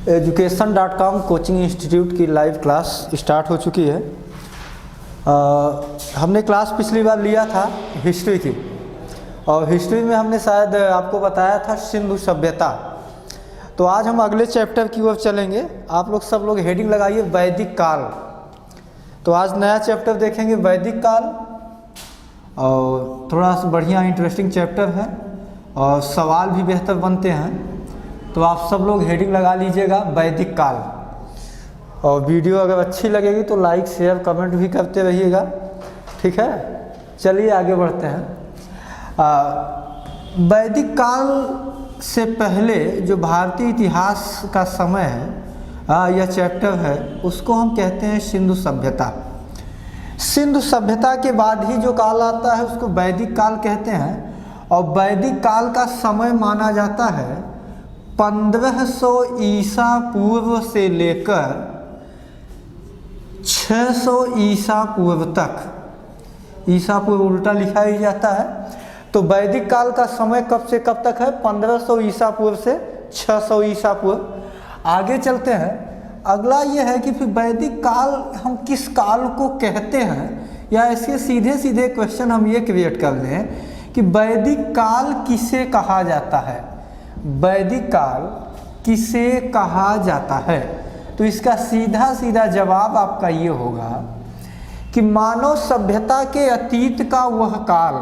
education.com coaching institute की live class start हो चुकी है। हमने क्लास पिछली बार लिया था हिस्ट्री की, और हिस्ट्री में हमने शायद आपको बताया था सिंधु सभ्यता। तो आज हम अगले चैप्टर की ओर चलेंगे। आप लोग सब लोग हेडिंग लगाइए वैदिक काल। तो आज नया चैप्टर देखेंगे वैदिक काल, और थोड़ा सा बढ़िया इंटरेस्टिंग चैप्टर है और सवाल भी बेहतर बनते हैं। तो आप सब लोग हेडिंग लगा लीजिएगा वैदिक काल, और वीडियो अगर अच्छी लगेगी तो लाइक शेयर कमेंट भी करते रहिएगा, ठीक है। चलिए आगे बढ़ते हैं। वैदिक काल से पहले जो भारतीय इतिहास का समय है, यह चैप्टर है, उसको हम कहते हैं सिंधु सभ्यता। सिंधु सभ्यता के बाद ही जो काल आता है उसको वैदिक काल कहते हैं, और वैदिक काल का समय माना जाता है 1500 ईसा पूर्व से लेकर 600 ईसा पूर्व तक। ईसा पूर्व उल्टा लिखा ही जाता है। तो वैदिक काल का समय कब से कब तक है? 1500 ईसा पूर्व से 600 ईसा पूर्व। आगे चलते हैं। अगला ये है कि फिर वैदिक काल हम किस काल को कहते हैं, या ऐसे सीधे सीधे क्वेश्चन हम ये क्रिएट कर लें कि वैदिक काल किसे कहा जाता है। वैदिक काल किसे कहा जाता है? तो इसका सीधा सीधा जवाब आपका ये होगा कि मानव सभ्यता के अतीत का वह काल।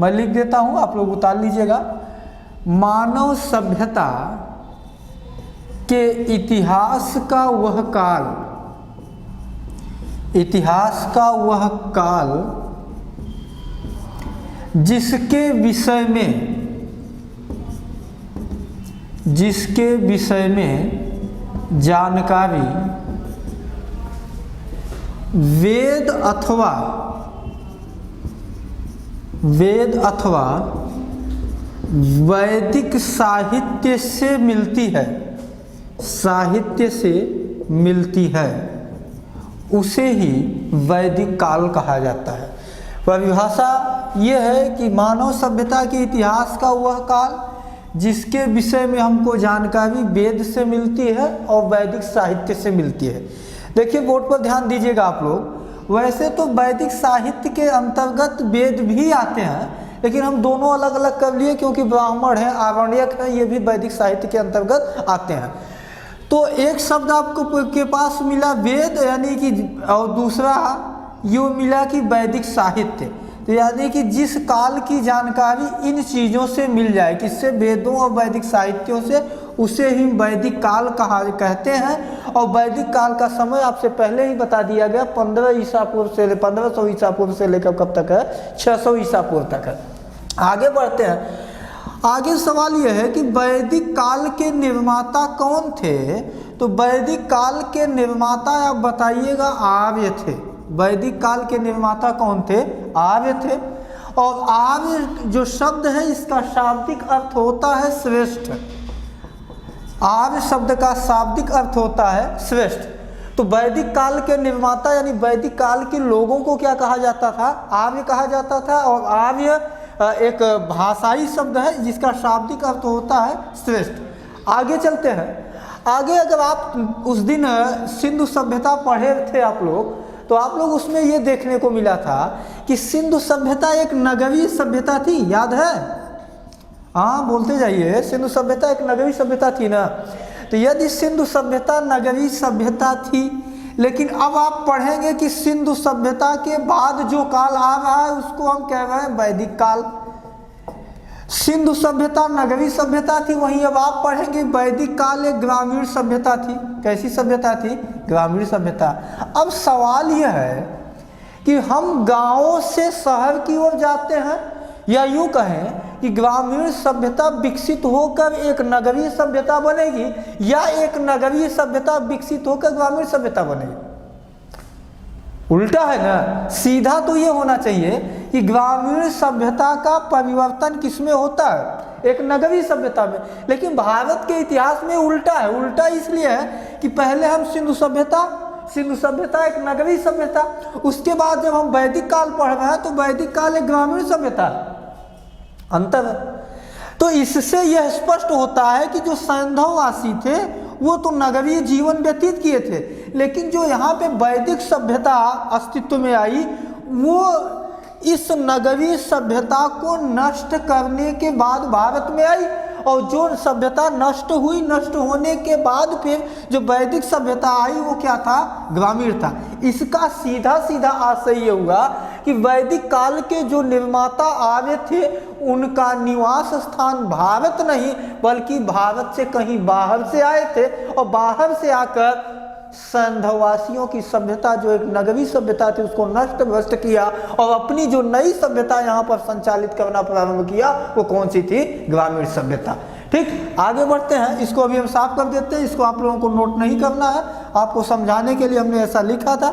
मैं लिख देता हूँ, आप लोग उतार लीजिएगा। मानव सभ्यता के इतिहास का वह काल, इतिहास का वह काल जिसके विषय में जानकारी वेद अथवा वैदिक साहित्य से मिलती है, उसे ही वैदिक काल कहा जाता है। परिभाषा यह है कि मानव सभ्यता के इतिहास का वह काल जिसके विषय में हमको जानकारी वेद से मिलती है और वैदिक साहित्य से मिलती है। देखिए बोर्ड पर ध्यान दीजिएगा आप लोग। वैसे तो वैदिक साहित्य के अंतर्गत वेद भी आते हैं, लेकिन हम दोनों अलग अलग कर लिए क्योंकि ब्राह्मण है, आरण्यक है, ये भी वैदिक साहित्य के अंतर्गत आते हैं। तो एक शब्द आपको के पास मिला वेद, यानी कि, और दूसरा ये मिला कि वैदिक साहित्य। तो यानी कि जिस काल की जानकारी इन चीज़ों से मिल जाए, किससे? वेदों और वैदिक साहित्यों से, उसे ही वैदिक काल कहते हैं। और वैदिक काल का समय आपसे पहले ही बता दिया गया, 1500 ईसा पूर्व से लेकर कब तक है? 600 ईसा पूर्व तक है। आगे बढ़ते हैं। आगे सवाल यह है कि वैदिक काल के निर्माता कौन थे? तो वैदिक काल के निर्माता आप बताइएगा आर्य थे। वैदिक काल के निर्माता कौन थे? आर्य थे। और आर्य जो शब्द है इसका शाब्दिक अर्थ होता है श्रेष्ठ। आर्य शब्द का शाब्दिक अर्थ होता है श्रेष्ठ। तो वैदिक काल के निर्माता यानी वैदिक काल के लोगों को क्या कहा जाता था? आर्य कहा जाता था। और आर्य एक भाषाई शब्द है जिसका शाब्दिक अर्थ होता है श्रेष्ठ। आगे चलते हैं। आगे अगर आप उस दिन सिंधु सभ्यता पढ़े थे आप लोग, तो आप लोग उसमें ये देखने को मिला था कि सिंधु सभ्यता एक नगरीय सभ्यता थी, याद है? हाँ बोलते जाइए। सिंधु सभ्यता एक नगरीय सभ्यता थी ना। तो यदि सिंधु सभ्यता नगरीय सभ्यता थी, लेकिन अब आप पढ़ेंगे कि सिंधु सभ्यता के बाद जो काल आ रहा है उसको हम कह रहे हैं वैदिक काल। सिंधु सभ्यता नगरीय सभ्यता थी, वहीं अब आप पढ़ेंगे वैदिक काल एक ग्रामीण सभ्यता थी। कैसी सभ्यता थी? ग्रामीण सभ्यता। अब सवाल यह है कि हम गांवों से शहर की ओर जाते हैं, या यूं कहें कि ग्रामीण सभ्यता विकसित होकर एक नगरीय सभ्यता बनेगी, या एक नगरीय सभ्यता विकसित होकर ग्रामीण सभ्यता बनेगी? उल्टा है ना। सीधा तो ये होना चाहिए कि ग्रामीण सभ्यता का परिवर्तन किसमें होता है? एक नगरीय सभ्यता में। लेकिन भारत के इतिहास में उल्टा है। उल्टा इसलिए है कि पहले हम सिंधु सभ्यता एक नगरीय सभ्यता, उसके बाद जब हम वैदिक काल पढ़ रहे हैं तो वैदिक काल एक ग्रामीण सभ्यता। अंतर है। तो इससे यह स्पष्ट होता है कि जो सैंधववासी थे वो तो नगरीय जीवन व्यतीत किए थे, लेकिन जो यहाँ पे वैदिक सभ्यता अस्तित्व में आई वो इस नगरीय सभ्यता को नष्ट करने के बाद भारत में आई। और जो सभ्यता नष्ट हुई, नष्ट होने के बाद फिर जो वैदिक सभ्यता आई वो क्या था? ग्रामीण था। इसका सीधा सीधा आशय ये हुआ कि वैदिक काल के जो निर्माता आर्य थे उनका निवास स्थान भारत नहीं बल्कि भारत से कहीं बाहर से आए थे, और बाहर से आकर सैंधववासियों की सभ्यता जो एक नगरीय सभ्यता थी उसको नष्ट भ्रष्ट किया और अपनी जो नई सभ्यता यहाँ पर संचालित करना प्रारंभ किया वो कौन सी थी? ग्रामीण सभ्यता। ठीक, आगे बढ़ते हैं। इसको अभी हम साफ कर देते हैं, इसको आप लोगों को नोट नहीं करना है, आपको समझाने के लिए हमने ऐसा लिखा था।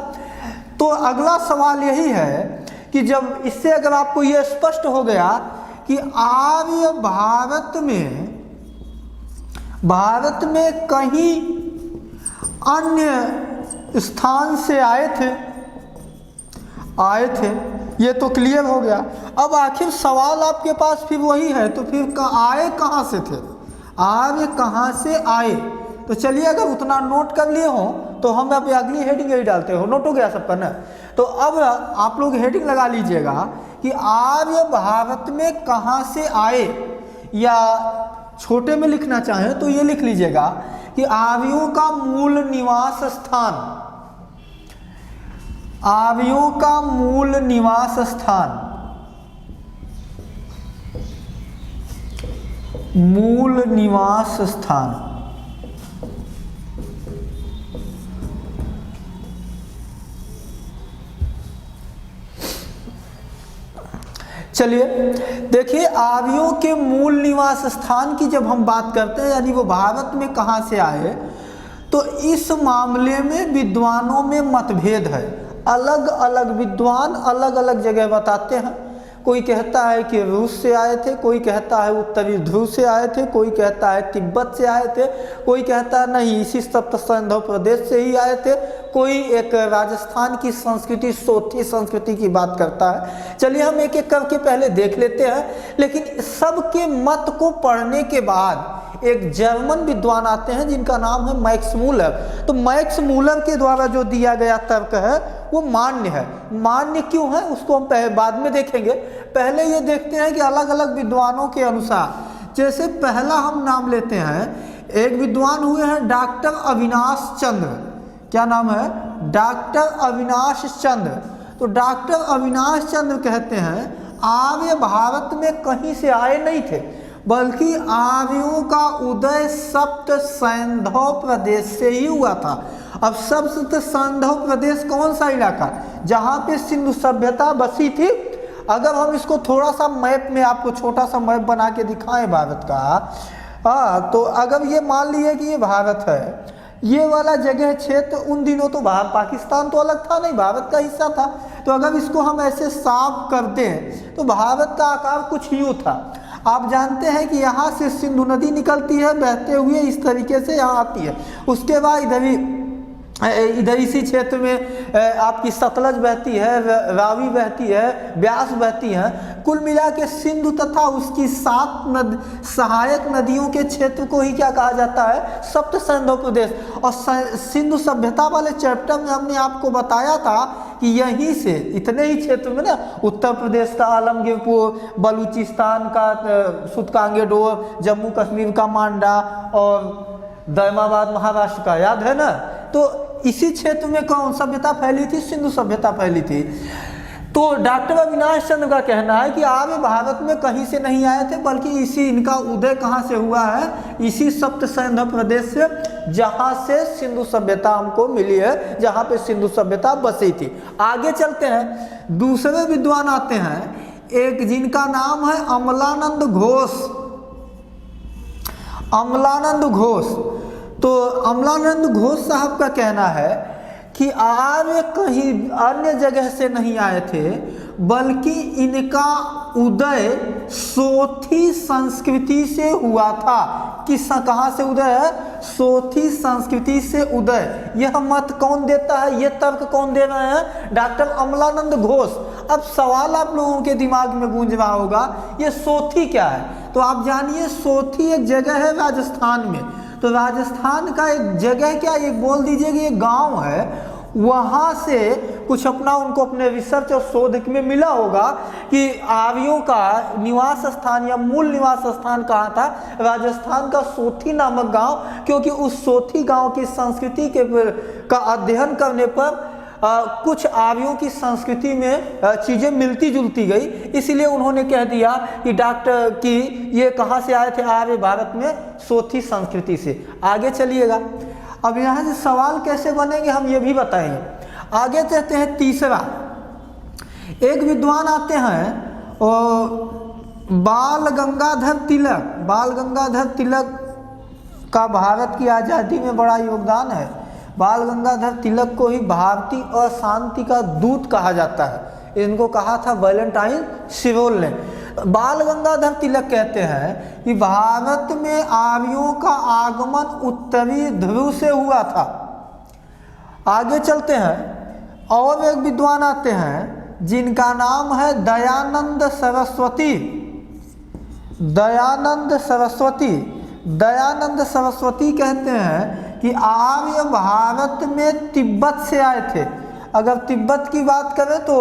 तो अगला सवाल यही है कि जब इससे अगर आपको ये स्पष्ट हो गया कि आर्य भारत में कहीं अन्य स्थान से आए थे, ये तो क्लियर हो गया। अब आखिर सवाल आपके पास फिर वही है, तो फिर आए कहाँ से थे? आर्य कहाँ से आए? तो चलिए अगर उतना नोट कर लिए हो तो हम अब अगली हेडिंग यही डालते हो। नोट हो गया सबका ना? तो अब आप लोग हेडिंग लगा लीजिएगा कि आर्य भारत में कहाँ से आए, या छोटे में लिखना चाहें तो ये लिख लीजिएगा कि आर्यों का मूल निवास स्थान, आर्यों का मूल निवास स्थान, मूल निवास स्थान चलिए देखिए, आर्यों के मूल निवास स्थान की जब हम बात करते हैं यानी वो भारत में कहाँ से आए, तो इस मामले में विद्वानों में मतभेद है। अलग अलग विद्वान अलग अलग जगह बताते हैं। कोई कहता है कि रूस से आए थे, कोई कहता है उत्तरी ध्रुव से आए थे, कोई कहता है तिब्बत से आए थे, कोई कहता है नहीं इसी सप्त सैंधव प्रदेश से ही आए थे, कोई एक राजस्थान की संस्कृति सोथी संस्कृति की बात करता है। चलिए हम एक एक करके पहले देख लेते हैं। लेकिन सबके मत को पढ़ने के बाद एक जर्मन विद्वान आते हैं जिनका नाम है मैक्स मूलर। तो मैक्स मूलर के द्वारा जो दिया गया तर्क है वो मान्य है। मान्य क्यों है उसको हम बाद में देखेंगे। पहले ये देखते हैं कि अलग अलग विद्वानों के अनुसार, जैसे पहला हम नाम लेते हैं, एक विद्वान हुए हैं डॉक्टर अविनाश चंद्र। क्या नाम है? डॉक्टर अविनाश चंद्र। तो डॉक्टर अविनाश चंद्र कहते हैं आर्य भारत में कहीं से आए नहीं थे बल्कि आर्यों का उदय सप्त सैंधव प्रदेश से ही हुआ था। अब सप्त सैंधव प्रदेश कौन सा इलाका? जहाँ पे सिंधु सभ्यता बसी थी। अगर हम इसको थोड़ा सा मैप में आपको छोटा सा मैप बना के दिखाएं भारत का, तो अगर ये मान लिए कि ये भारत है, ये वाला जगह क्षेत्र उन दिनों तो पाकिस्तान तो अलग था नहीं, भारत का हिस्सा था। तो अगर इसको हम ऐसे साफ कर दें तो भारत का आकार कुछ यूँ था। आप जानते हैं कि यहाँ से सिंधु नदी निकलती है बहते हुए इस तरीके से यहाँ आती है। उसके बाद इधर इसी क्षेत्र में आपकी सतलज बहती है, रावी बहती है, ब्यास बहती है। कुल मिला के सिंधु तथा उसकी 7 सहायक नदियों के क्षेत्र को ही क्या कहा जाता है? सप्त सैंधव प्रदेश। और सिंधु सभ्यता वाले चैप्टर में हमने आपको बताया था कि यहीं से इतने ही क्षेत्र में ना, उत्तर प्रदेश का आलमगीरपुर, बलूचिस्तान का सुतकांगेडोर, जम्मू कश्मीर का मांडा और दैमाबाद महाराष्ट्र का, याद है ना? तो इसी क्षेत्र में कौन सभ्यता फैली थी? सिंधु सभ्यता फैली थी। तो डॉक्टर अविनाश चंद्र का कहना है कि आर्य भारत में कहीं से नहीं आए थे बल्कि इसी इनका उदय कहाँ से हुआ है? इसी सप्त सैंधव प्रदेश से, जहाँ से सिंधु सभ्यता हमको मिली है, जहाँ पे सिंधु सभ्यता बसी थी। आगे चलते हैं, दूसरे विद्वान आते हैं, एक जिनका नाम है अमलानंद घोष। अमलानंद घोष। तो अमलानंद घोष साहब का कहना है कि आर्य कहीं अन्य जगह से नहीं आए थे बल्कि इनका उदय सोथी संस्कृति से हुआ था। कहाँ से उदय है? सोथी संस्कृति से उदय। यह मत कौन देता है? यह तर्क कौन दे रहे हैं? डॉक्टर अमलानंद घोष। अब सवाल आप लोगों के दिमाग में गूंज रहा होगा, ये सोथी क्या है? तो आप जानिए, सोथी एक जगह है राजस्थान में। तो तो राजस्थान का एक जगह, क्या ये बोल दीजिए कि ये गांव है, वहाँ से कुछ अपना उनको अपने रिसर्च और शोध में मिला होगा कि आर्यों का निवास स्थान या मूल निवास स्थान कहाँ था। राजस्थान का सोथी नामक गांव, क्योंकि उस सोथी गांव की संस्कृति का अध्ययन करने पर कुछ आर्यों की संस्कृति में चीज़ें मिलती जुलती गई, इसलिए उन्होंने कह दिया कि डॉक्टर कि ये कहाँ से आए थे, आर्य भारत में सोथी संस्कृति से। आगे चलिएगा, अब यहाँ से सवाल कैसे बनेंगे हम ये भी बताएंगे। आगे चलते हैं तीसरा। एक विद्वान आते हैं और बाल गंगाधर तिलक का भारत की आज़ादी में बड़ा योगदान है। बाल गंगाधर तिलक को ही भारतीय अशांति का दूत कहा जाता है। इनको कहा था वैलेंटाइन शिरोल ने। बाल गंगाधर तिलक कहते हैं कि भारत में आर्यों का आगमन उत्तरी ध्रुव से हुआ था। आगे चलते हैं, और एक विद्वान आते हैं जिनका नाम है दयानंद सरस्वती कहते हैं कि आर्य भारत में तिब्बत से आए थे। अगर तिब्बत की बात करें तो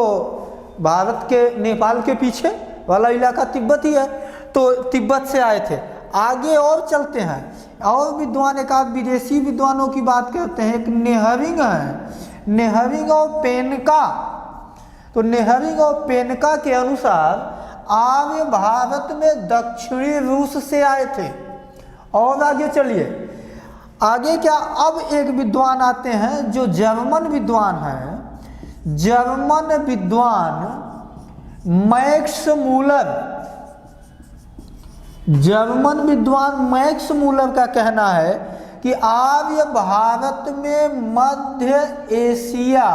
भारत के नेपाल के पीछे वाला इलाका तिब्बत ही है, तो तिब्बत से आए थे। आगे और चलते हैं, और विद्वान एक आध विदेशी विद्वानों की बात करते हैं। एक नेहरिंग है, नेहरिंग और पेनका। तो नेहरिंग और पेनका के अनुसार आर्य भारत में दक्षिणी रूस से आए थे। और आगे चलिए, आगे क्या, अब एक विद्वान आते हैं जो जर्मन विद्वान हैं, जर्मन विद्वान मैक्स मूलर का कहना है कि आर्य भारत में मध्य एशिया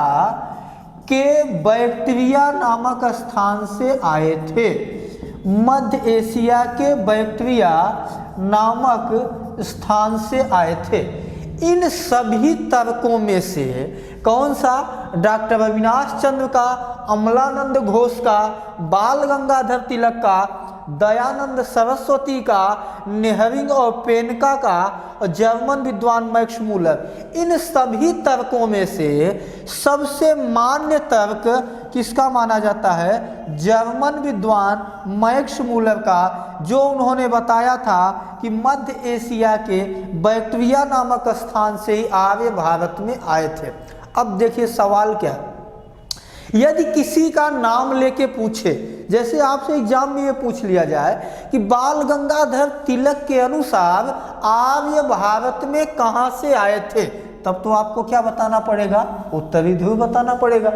के बैक्ट्रिया नामक स्थान से आए थे। मध्य एशिया के बैक्ट्रिया नामक स्थान से आए थे। इन सभी तर्कों में से कौन सा, डॉक्टर अविनाश चंद्र का, अमलानंद घोष का, बाल गंगाधर तिलक का, दयानंद सरस्वती का, नेहरिंग और पेनका का, और जर्मन विद्वान मैक्स मूलर, इन सभी तर्कों में से सबसे मान्य तर्क किसका माना जाता है? जर्मन विद्वान मैक्स मूलर का, जो उन्होंने बताया था कि मध्य एशिया के बैक्ट्रिया नामक स्थान से ही आर्य भारत में आए थे। अब देखिए सवाल क्या है, यदि किसी का नाम लेके पूछे, जैसे आपसे एग्जाम में ये पूछ लिया जाए कि बाल गंगाधर तिलक के अनुसार आर्य भारत में कहाँ से आए थे, तब तो आपको क्या बताना पड़ेगा? उत्तरी ध्रुव बताना पड़ेगा।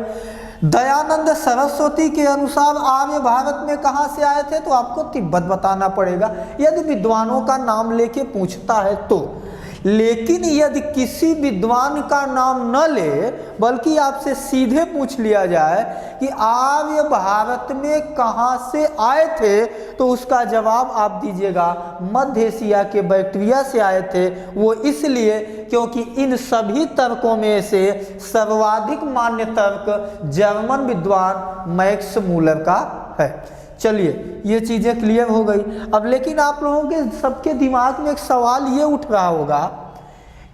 दयानंद सरस्वती के अनुसार आर्य भारत में कहाँ से आए थे, तो आपको तिब्बत बताना पड़ेगा, यदि विद्वानों का नाम लेके पूछता है तो। लेकिन यदि किसी विद्वान का नाम न ले, बल्कि आपसे सीधे पूछ लिया जाए कि आर्य भारत में कहाँ से आए थे, तो उसका जवाब आप दीजिएगा मध्य एशिया के बैक्ट्रिया से आए थे। वो इसलिए क्योंकि इन सभी तर्कों में से सर्वाधिक मान्य तर्क जर्मन विद्वान मैक्स मूलर का है। चलिए ये चीज़ें क्लियर हो गई। अब लेकिन आप लोगों के सबके दिमाग में एक सवाल ये उठ रहा होगा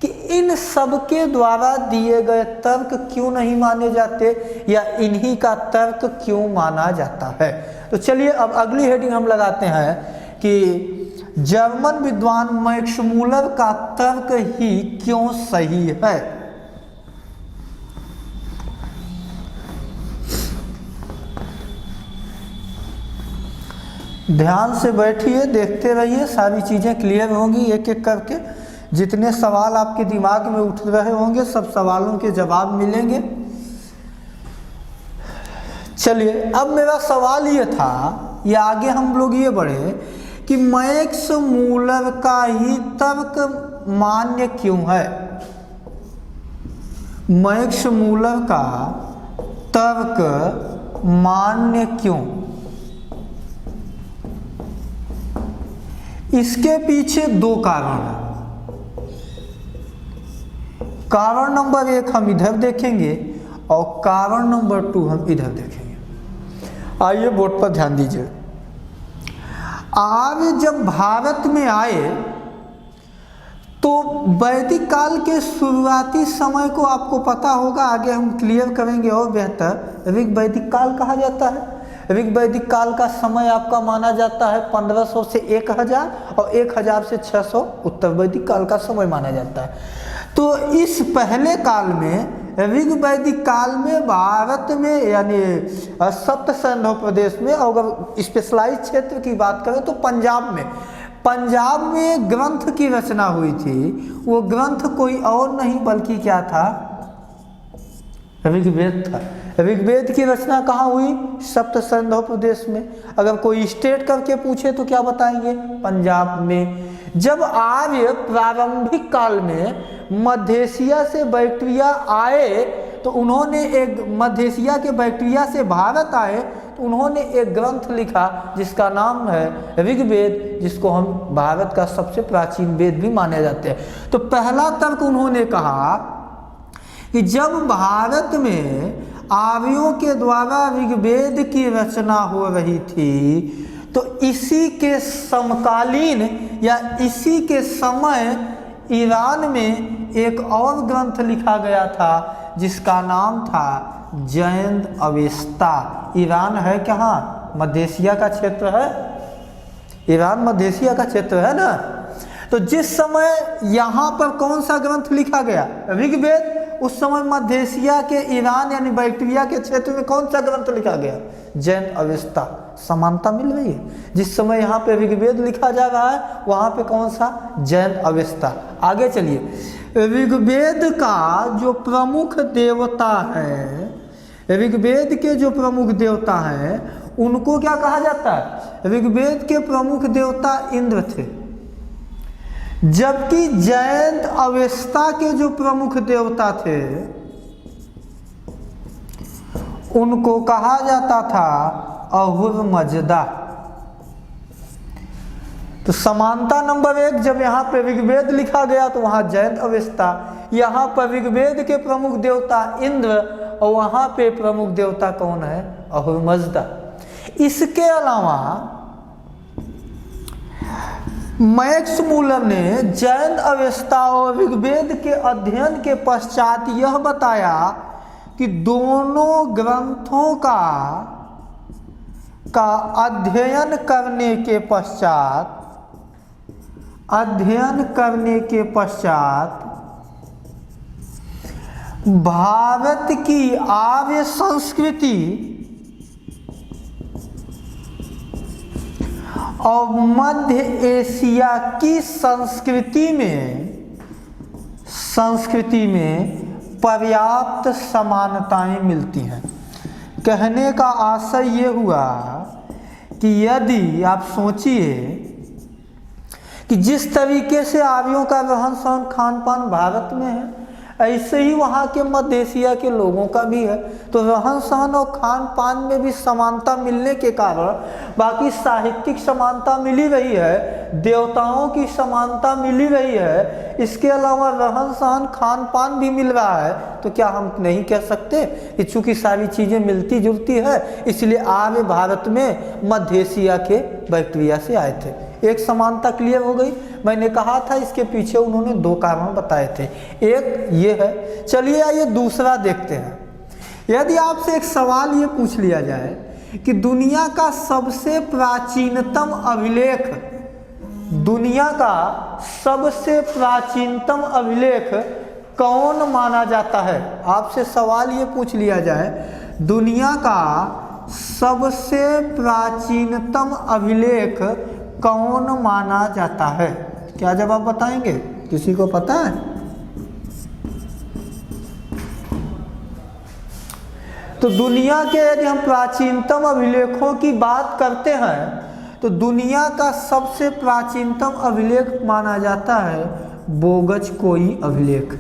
कि इन सबके द्वारा दिए गए तर्क क्यों नहीं माने जाते, या इन्हीं का तर्क क्यों माना जाता है। तो चलिए अब अगली हेडिंग हम लगाते हैं कि जर्मन विद्वान मैक्स मूलर का तर्क ही क्यों सही है। ध्यान से बैठिए, देखते रहिए, सारी चीज़ें क्लियर होंगी एक एक करके। जितने सवाल आपके दिमाग में उठ रहे होंगे सब सवालों के जवाब मिलेंगे। चलिए अब मेरा सवाल ये था, ये आगे हम लोग ये बढ़े कि मैक्स मूलर का ही तर्क मान्य क्यों है। मैक्स मूलर का तर्क मान्य क्यों? इसके पीछे दो कारण हैं। कारण नंबर 1 हम इधर देखेंगे और कारण नंबर 2 हम इधर देखेंगे। आइए बोर्ड पर ध्यान दीजिए। आर्य जब भारत में आए तो वैदिक काल के शुरुआती समय को आपको पता होगा, आगे हम क्लियर करेंगे और बेहतर। ऋग वैदिक काल कहा जाता है। ऋग वैदिक काल का समय आपका माना जाता है 1500 से 1000 और 1000 से 600 उत्तर वैदिक काल का समय माना जाता है। तो इस पहले काल में, ऋग वैदिक काल में भारत में यानी सप्त सिंधु प्रदेश में, और अगर स्पेशलाइज क्षेत्र की बात करें तो पंजाब में ग्रंथ की रचना हुई थी। वो ग्रंथ कोई और नहीं बल्कि क्या था, ऋग्वेद था। ऋग्वेद की रचना कहाँ हुई, सप्त सिंधु प्रदेश में। अगर कोई स्टेट करके पूछे तो क्या बताएंगे, पंजाब में। जब आर्य प्रारंभिक काल में मध्य एशिया से बैक्टीरिया आए तो उन्होंने एक, मध्य एशिया के बैक्टीरिया से भारत आए तो उन्होंने एक ग्रंथ लिखा जिसका नाम है ऋग्वेद, जिसको हम भारत का सबसे प्राचीन वेद भी माने जाते हैं। तो पहला तर्क उन्होंने कहा कि जब भारत में आर्यों के द्वारा ऋग्वेद की रचना हो रही थी तो इसी के समकालीन या इसी के समय ईरान में एक और ग्रंथ लिखा गया था जिसका नाम था जैन अवेस्ता। ईरान है कहाँ, मध्य एशिया का क्षेत्र है। ईरान मध्य एशिया का क्षेत्र है ना। तो जिस समय यहाँ पर कौन सा ग्रंथ लिखा गया, ऋग्वेद, उस समय मध्य एशिया के ईरान यानी बैक्टीरिया के क्षेत्र में कौन सा ग्रंथ लिखा गया, जैन अवेस्ता। समानता मिल रही है। जिस समय यहाँ पे ऋग्वेद लिखा जा रहा है वहाँ पे कौन सा, जैन अवेस्ता। आगे चलिए। ऋग्वेद का जो प्रमुख देवता है, ऋग्वेद के जो प्रमुख देवता हैं उनको क्या कहा जाता है, ऋग्वेद के प्रमुख देवता इंद्र थे। जबकि जैन अवेस्ता के जो प्रमुख देवता थे उनको कहा जाता था अहुरमज़दा। तो समानता नंबर 1, जब यहाँ पे ऋग्वेद लिखा गया तो वहाँ जैन अवेस्ता, यहाँ पर ऋग्वेद के प्रमुख देवता इंद्र और वहाँ पे प्रमुख देवता कौन है, अहुरमज़दा। इसके अलावा मैक्स मूलर ने जैन अवेस्ता और ऋग्वेद के अध्ययन के पश्चात यह बताया कि दोनों ग्रंथों का अध्ययन करने के पश्चात भारत की आर्य संस्कृति और मध्य एशिया की संस्कृति में पर्याप्त समानताएं मिलती हैं। कहने का आशय ये हुआ कि यदि आप सोचिए कि जिस तरीके से आर्यों का रहन सहन खान पान भारत में है ऐसे ही वहाँ के मध्य एशिया के लोगों का भी है। तो रहन सहन और खान पान में भी समानता मिलने के कारण बाकी साहित्यिक समानता मिली रही है, देवताओं की समानता मिली रही है, इसके अलावा रहन सहन खान पान भी मिल रहा है। तो क्या हम नहीं कह सकते कि चूँकि सारी चीज़ें मिलती जुलती है इसलिए आर्य भारत में मध्य एशिया के बैक्टीरिया से आए थे। एक समानता क्लियर हो गई। मैंने कहा था इसके पीछे उन्होंने 2 कारण बताए थे, एक ये है। चलिए आइए दूसरा देखते हैं। यदि आपसे एक सवाल ये पूछ लिया जाए कि दुनिया का सबसे प्राचीनतम अभिलेख कौन माना जाता है, आपसे सवाल ये पूछ लिया जाए दुनिया का सबसे प्राचीनतम अभिलेख कौन माना जाता है, क्या जवाब बताएंगे, किसी को पता है? तो दुनिया के यदि हम प्राचीनतम अभिलेखों की बात करते हैं तो दुनिया का सबसे प्राचीनतम अभिलेख माना जाता है बोगज-कोई अभिलेख।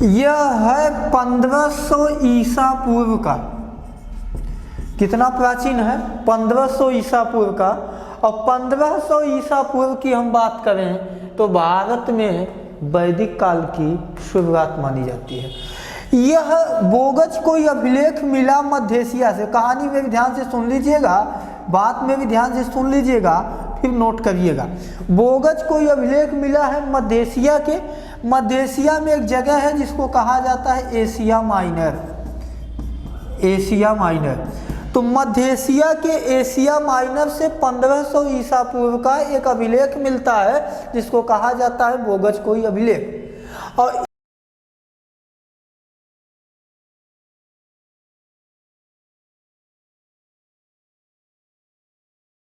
यह है 1500 ईसा पूर्व का। कितना प्राचीन है? 1500 ईसा पूर्व का। और 1500 ईसा पूर्व की हम बात करें तो भारत में वैदिक काल की शुरुआत मानी जाती है। यह बोगज कोई अभिलेख मिला मध्य एशिया से। कहानी में ध्यान से सुन लीजिएगा। बात में भी ध्यान से सुन लीजिएगा, फिर नोट करिएगा। बोगज को यह अभिलेख मिला है मध्य के, मध्य में एक जगह है जिसको कहा जाता है एशिया माइनर, एशिया माइनर। तो मध्य एशिया के एशिया माइनर से 1500 ईसा पूर्व का एक अभिलेख मिलता है जिसको कहा जाता है बोगज कोई अभिलेख। और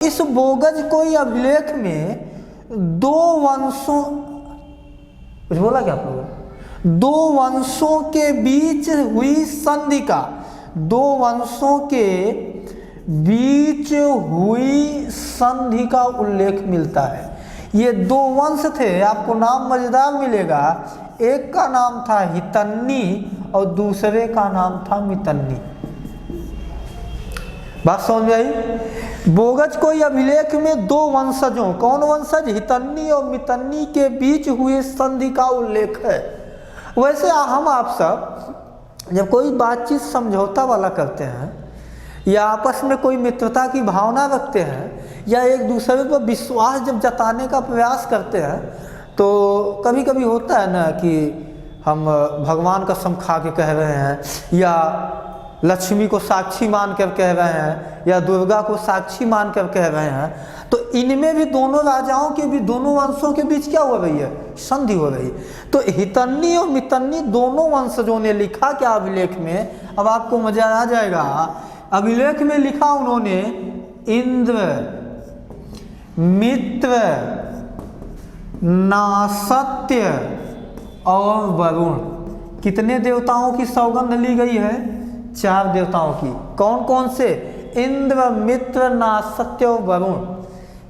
इस बोगज कोई अभिलेख में दो वंशों, कुछ बोला क्या आप लोगों, दो वंशों के बीच हुई संधि का, दो वंशों के बीच हुई संधि का उल्लेख मिलता है। ये दो वंश थे, आपको नाम मजेदार मिलेगा, एक का नाम था हितन्नी और दूसरे का नाम था मितन्नी। बात समझ में आई? बोगज कोई अभिलेख में दो वंशजों, कौन वंशज, हितन्नी और मितन्नी के बीच हुए संधि का उल्लेख है। वैसे हम आप सब जब कोई बातचीत समझौता वाला करते हैं या आपस में कोई मित्रता की भावना रखते हैं या एक दूसरे पर विश्वास जब जताने का प्रयास करते हैं, तो कभी कभी होता है ना कि हम भगवान कसम खा के कह रहे हैं या लक्ष्मी को साक्षी मान कर कह रहे हैं या दुर्गा को साक्षी मान कर कह रहे हैं, तो इनमें भी दोनों राजाओं के भी, दोनों वंशों के बीच क्या हो रही है, संधि हो रही। तो हितन्नी और मितन्नी दोनों वंशजों ने लिखा क्या अभिलेख में, अब आपको मजा आ जाएगा। अभिलेख में लिखा उन्होंने इंद्र, मित्र, नासत्य और वरुण, कितने देवताओं की सौगंध ली गई है, 4 देवताओं की। कौन कौन से, इंद्र, मित्र, नासत्य और वरुण।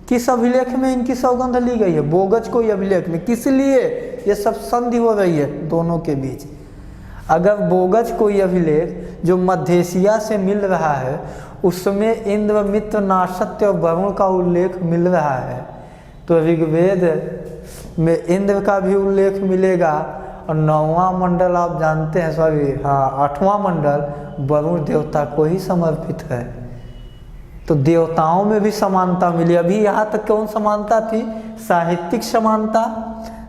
किस अभिलेख में इनकी सौगंध ली गई है, बोगज कोई अभिलेख में। किस लिए, ये सब संधि हो रही है दोनों के बीच। अगर बोगज कोई अभिलेख जो मध्य एशिया से मिल रहा है उसमें इंद्र, मित्र, नासत्य और वरुण का उल्लेख मिल रहा है, तो ऋग्वेद में इंद्र का भी उल्लेख मिलेगा और 9वां मंडल आप जानते हैं, सॉरी हाँ 8वां मंडल वरुण देवता को ही समर्पित है। तो देवताओं में भी समानता मिली। अभी यहाँ तक कौन समानता थी, साहित्यिक समानता,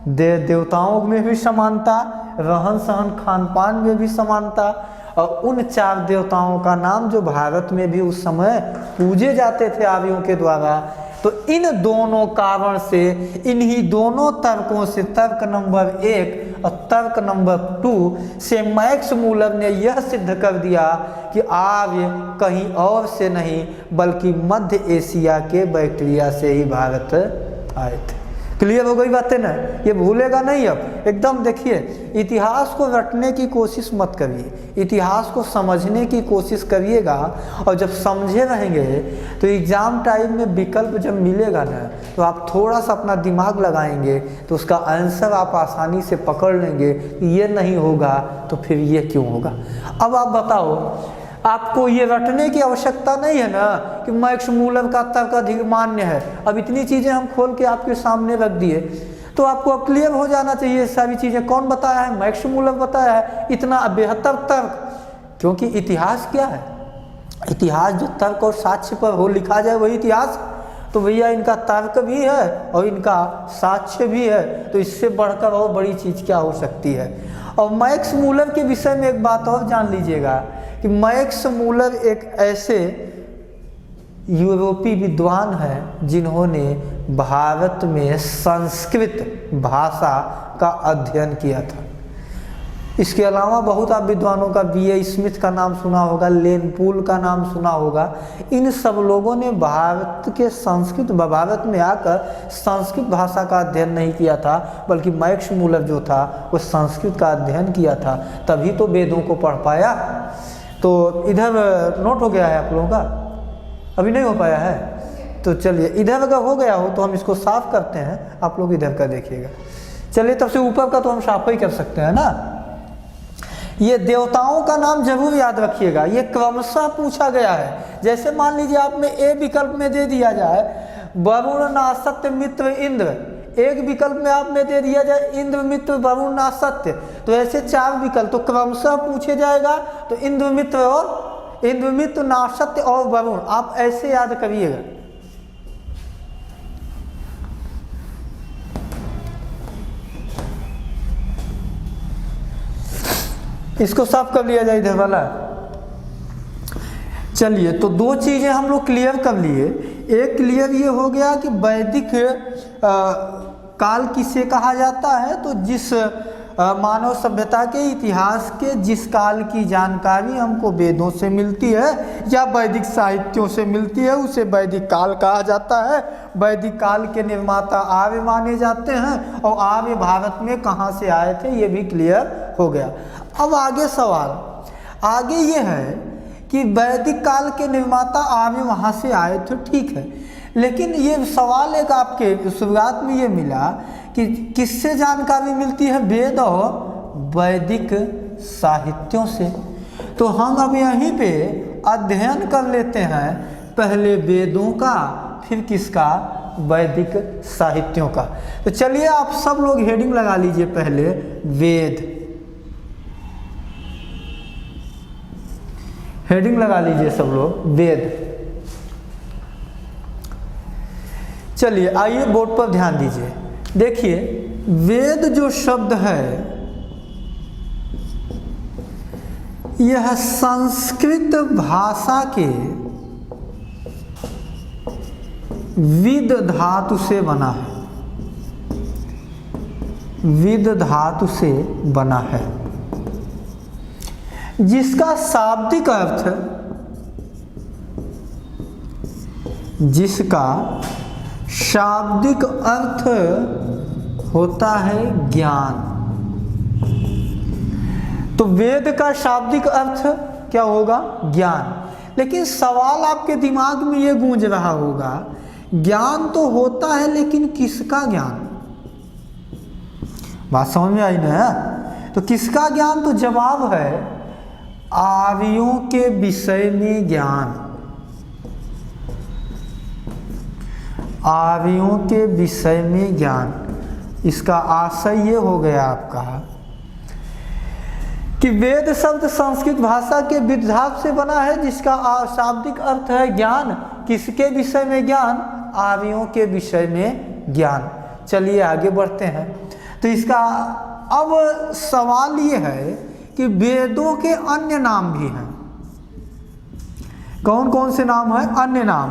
देवताओं में भी समानता, रहन सहन खान पान में भी समानता, और उन 4 देवताओं का नाम जो भारत में भी उस समय पूजे जाते थे आर्यों के द्वारा। तो इन दोनों कारण से, इन्हीं दोनों तर्कों से, तर्क नंबर 1 और तर्क नंबर 2 से मैक्स मूलर ने यह सिद्ध कर दिया कि आर्य कहीं और से नहीं बल्कि मध्य एशिया के बैक्टीरिया से ही भारत आए थे। क्लियर हो गई बातें ना, ये भूलेगा नहीं। अब एकदम देखिए, इतिहास को रटने की कोशिश मत करिए, इतिहास को समझने की कोशिश करिएगा, और जब समझे रहेंगे तो एग्ज़ाम टाइम में विकल्प जब मिलेगा ना तो आप थोड़ा सा अपना दिमाग लगाएंगे तो उसका आंसर आप आसानी से पकड़ लेंगे। ये नहीं होगा तो फिर ये क्यों होगा। अब आप बताओ, आपको ये रटने की आवश्यकता नहीं है ना कि मैक्स मूलर का तर्क अधिक मान्य है। अब इतनी चीज़ें हम खोल के आपके सामने रख दिए तो आपको अब क्लियर हो जाना चाहिए सारी चीज़ें। कौन बताया है, मैक्स मूलर बताया है, इतना बेहतर तर्क। क्योंकि इतिहास क्या है, इतिहास जो तर्क और साक्ष्य पर हो लिखा जाए वही इतिहास। तो भैया इनका तर्क भी है और इनका साक्ष्य भी है, तो इससे बढ़कर और बड़ी चीज़ क्या हो सकती है। और मैक्स मूलर के विषय में एक बात और जान लीजिएगा कि मैक्स मूलर एक ऐसे यूरोपीय विद्वान हैं जिन्होंने भारत में संस्कृत भाषा का अध्ययन किया था। इसके अलावा बहुत आप विद्वानों का B.A. स्मिथ का नाम सुना होगा, लेनपूल का नाम सुना होगा। इन सब लोगों ने भारत में आकर संस्कृत भाषा का अध्ययन नहीं किया था, बल्कि मैक्स मूलर जो था वो संस्कृत का अध्ययन किया था, तभी तो वेदों को पढ़ पाया। तो इधर नोट हो गया है आप लोगों का, अभी नहीं हो पाया है? तो चलिए, इधर अगर हो गया हो तो हम इसको साफ करते हैं, आप लोग इधर का देखिएगा। चलिए, तब से ऊपर का तो हम साफ ही कर सकते हैं ना। ये देवताओं का नाम जरूर याद रखिएगा, ये क्रमशः पूछा गया है। जैसे मान लीजिए आप में ए विकल्प में दे दिया जाए वरुण, नासत्य, मित्र, इंद्र, एक विकल्प में आप में दे दिया जाए इंद्र, मित्र, वरुण, नासत्य, तो ऐसे 4 विकल्प तो क्रमशः पूछे जाएगा। तो इंद्र, मित्र और इंद्रमित्र, नासत्य और वरुण, आप ऐसे याद करिएगा। इसको साफ कर लिया जाए इधर वाला। चलिए, तो दो चीज़ें हम लोग क्लियर कर लिए। एक क्लियर ये हो गया कि वैदिक काल किसे कहा जाता है, तो जिस मानव सभ्यता के इतिहास के जिस काल की जानकारी हमको वेदों से मिलती है या वैदिक साहित्यों से मिलती है उसे वैदिक काल कहा जाता है। वैदिक काल के निर्माता आर्य माने जाते हैं और आर्य भारत में कहाँ से आए थे ये भी क्लियर हो गया। अब आगे सवाल आगे ये है कि वैदिक काल के निर्माता आर्य वहाँ से आए थे, ठीक है, लेकिन ये सवाल एक आपके शुरुआत में ये मिला कि किससे जानकारी मिलती है, वेद और वैदिक साहित्यों से। तो हम अब यहीं पे अध्ययन कर लेते हैं, पहले वेदों का फिर किसका, वैदिक साहित्यों का। तो चलिए आप सब लोग हेडिंग लगा लीजिए, पहले वेद, हेडिंग लगा लीजिए सब लोग, वेद। चलिए आइए बोर्ड पर ध्यान दीजिए। देखिए, वेद जो शब्द है यह संस्कृत भाषा के विद धातु से बना है, विद धातु से बना है, जिसका शाब्दिक अर्थ, जिसका शाब्दिक अर्थ होता है ज्ञान। तो वेद का शाब्दिक अर्थ क्या होगा, ज्ञान। लेकिन सवाल आपके दिमाग में ये गूंज रहा होगा, ज्ञान तो होता है लेकिन किसका ज्ञान, बात समझ में आई ना। तो किसका ज्ञान, तो जवाब है आर्यों के विषय में ज्ञान, आर्यों के विषय में ज्ञान। इसका आशय ये हो गया आपका कि वेद शब्द संस्कृत भाषा के विद धातु से बना है, जिसका शाब्दिक अर्थ है ज्ञान। किसके विषय में ज्ञान, आर्यों के विषय में ज्ञान। चलिए आगे बढ़ते हैं। तो इसका अब सवाल ये है कि वेदों के अन्य नाम भी हैं। कौन कौन से नाम है, अन्य नाम।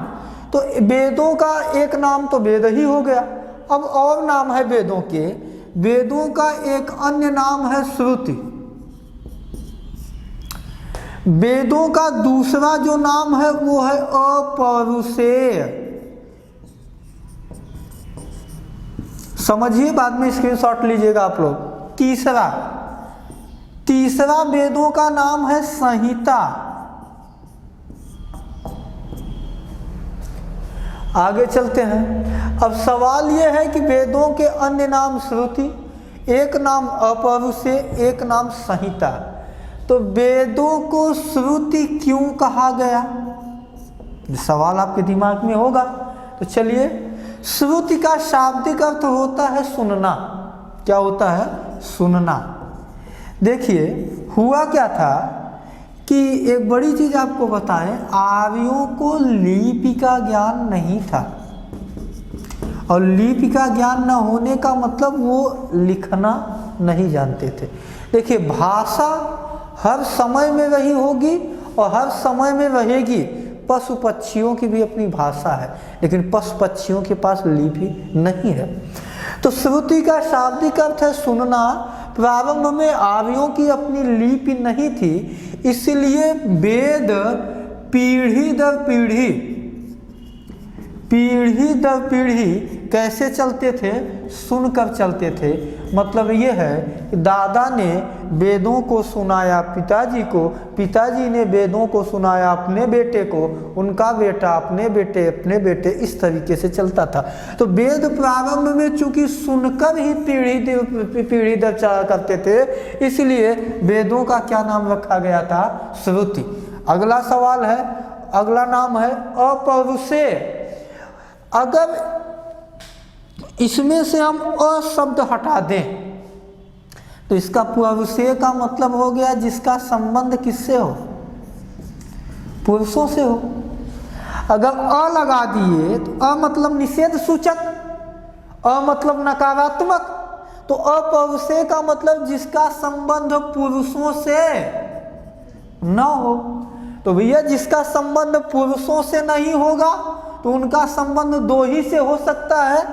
तो वेदों का एक नाम तो वेद ही हो गया, अब और नाम है वेदों के। वेदों का एक अन्य नाम है श्रुति। वेदों का दूसरा जो नाम है वो है अपौरुषेय। समझिए, बाद में स्क्रीनशॉट लीजिएगा आप लोग। तीसरा वेदों का नाम है संहिता। आगे चलते हैं। अब सवाल यह है कि वेदों के अन्य नाम श्रुति, एक नाम अपौरुषेय, एक नाम संहिता। तो वेदों को श्रुति क्यों कहा गया, सवाल आपके दिमाग में होगा। तो चलिए, श्रुति का शाब्दिक अर्थ होता है सुनना। क्या होता है, सुनना। देखिए हुआ क्या था कि एक बड़ी चीज़ आपको बताएं, आर्यों को लिपि का ज्ञान नहीं था, और लिपि का ज्ञान न होने का मतलब वो लिखना नहीं जानते थे। देखिए, भाषा हर समय में रही होगी और हर समय में रहेगी। पशु पक्षियों की भी अपनी भाषा है, लेकिन पशु पक्षियों के पास लिपि नहीं है। तो श्रुति का शाब्दिक अर्थ है सुनना। प्रारंभ में आर्यों की अपनी लिपि नहीं थी, इसलिए वेद पीढ़ी दर पीढ़ी, पीढ़ी दर पीढ़ी कैसे चलते थे, सुनकर चलते थे। मतलब ये है कि दादा ने वेदों को सुनाया पिताजी को, पिताजी ने वेदों को सुनाया अपने बेटे को, उनका बेटा अपने बेटे, इस तरीके से चलता था। तो वेद प्रारंभ में चूंकि सुनकर ही पीढ़ी दर करते थे, इसलिए वेदों का क्या नाम रखा गया था, श्रुति। अगला सवाल है, अगला नाम है अपौरुषेय। अगर इसमें से हम अ शब्द हटा दें तो इसका पौरुषेय का मतलब हो गया जिसका संबंध किससे हो, पुरुषों से हो। अगर अ लगा दिए तो अ मतलब निषेध सूचक, अ मतलब नकारात्मक, तो अपौरुषेय का मतलब जिसका संबंध पुरुषों से न हो। तो भैया जिसका संबंध पुरुषों से नहीं होगा तो उनका संबंध दो ही से हो सकता है,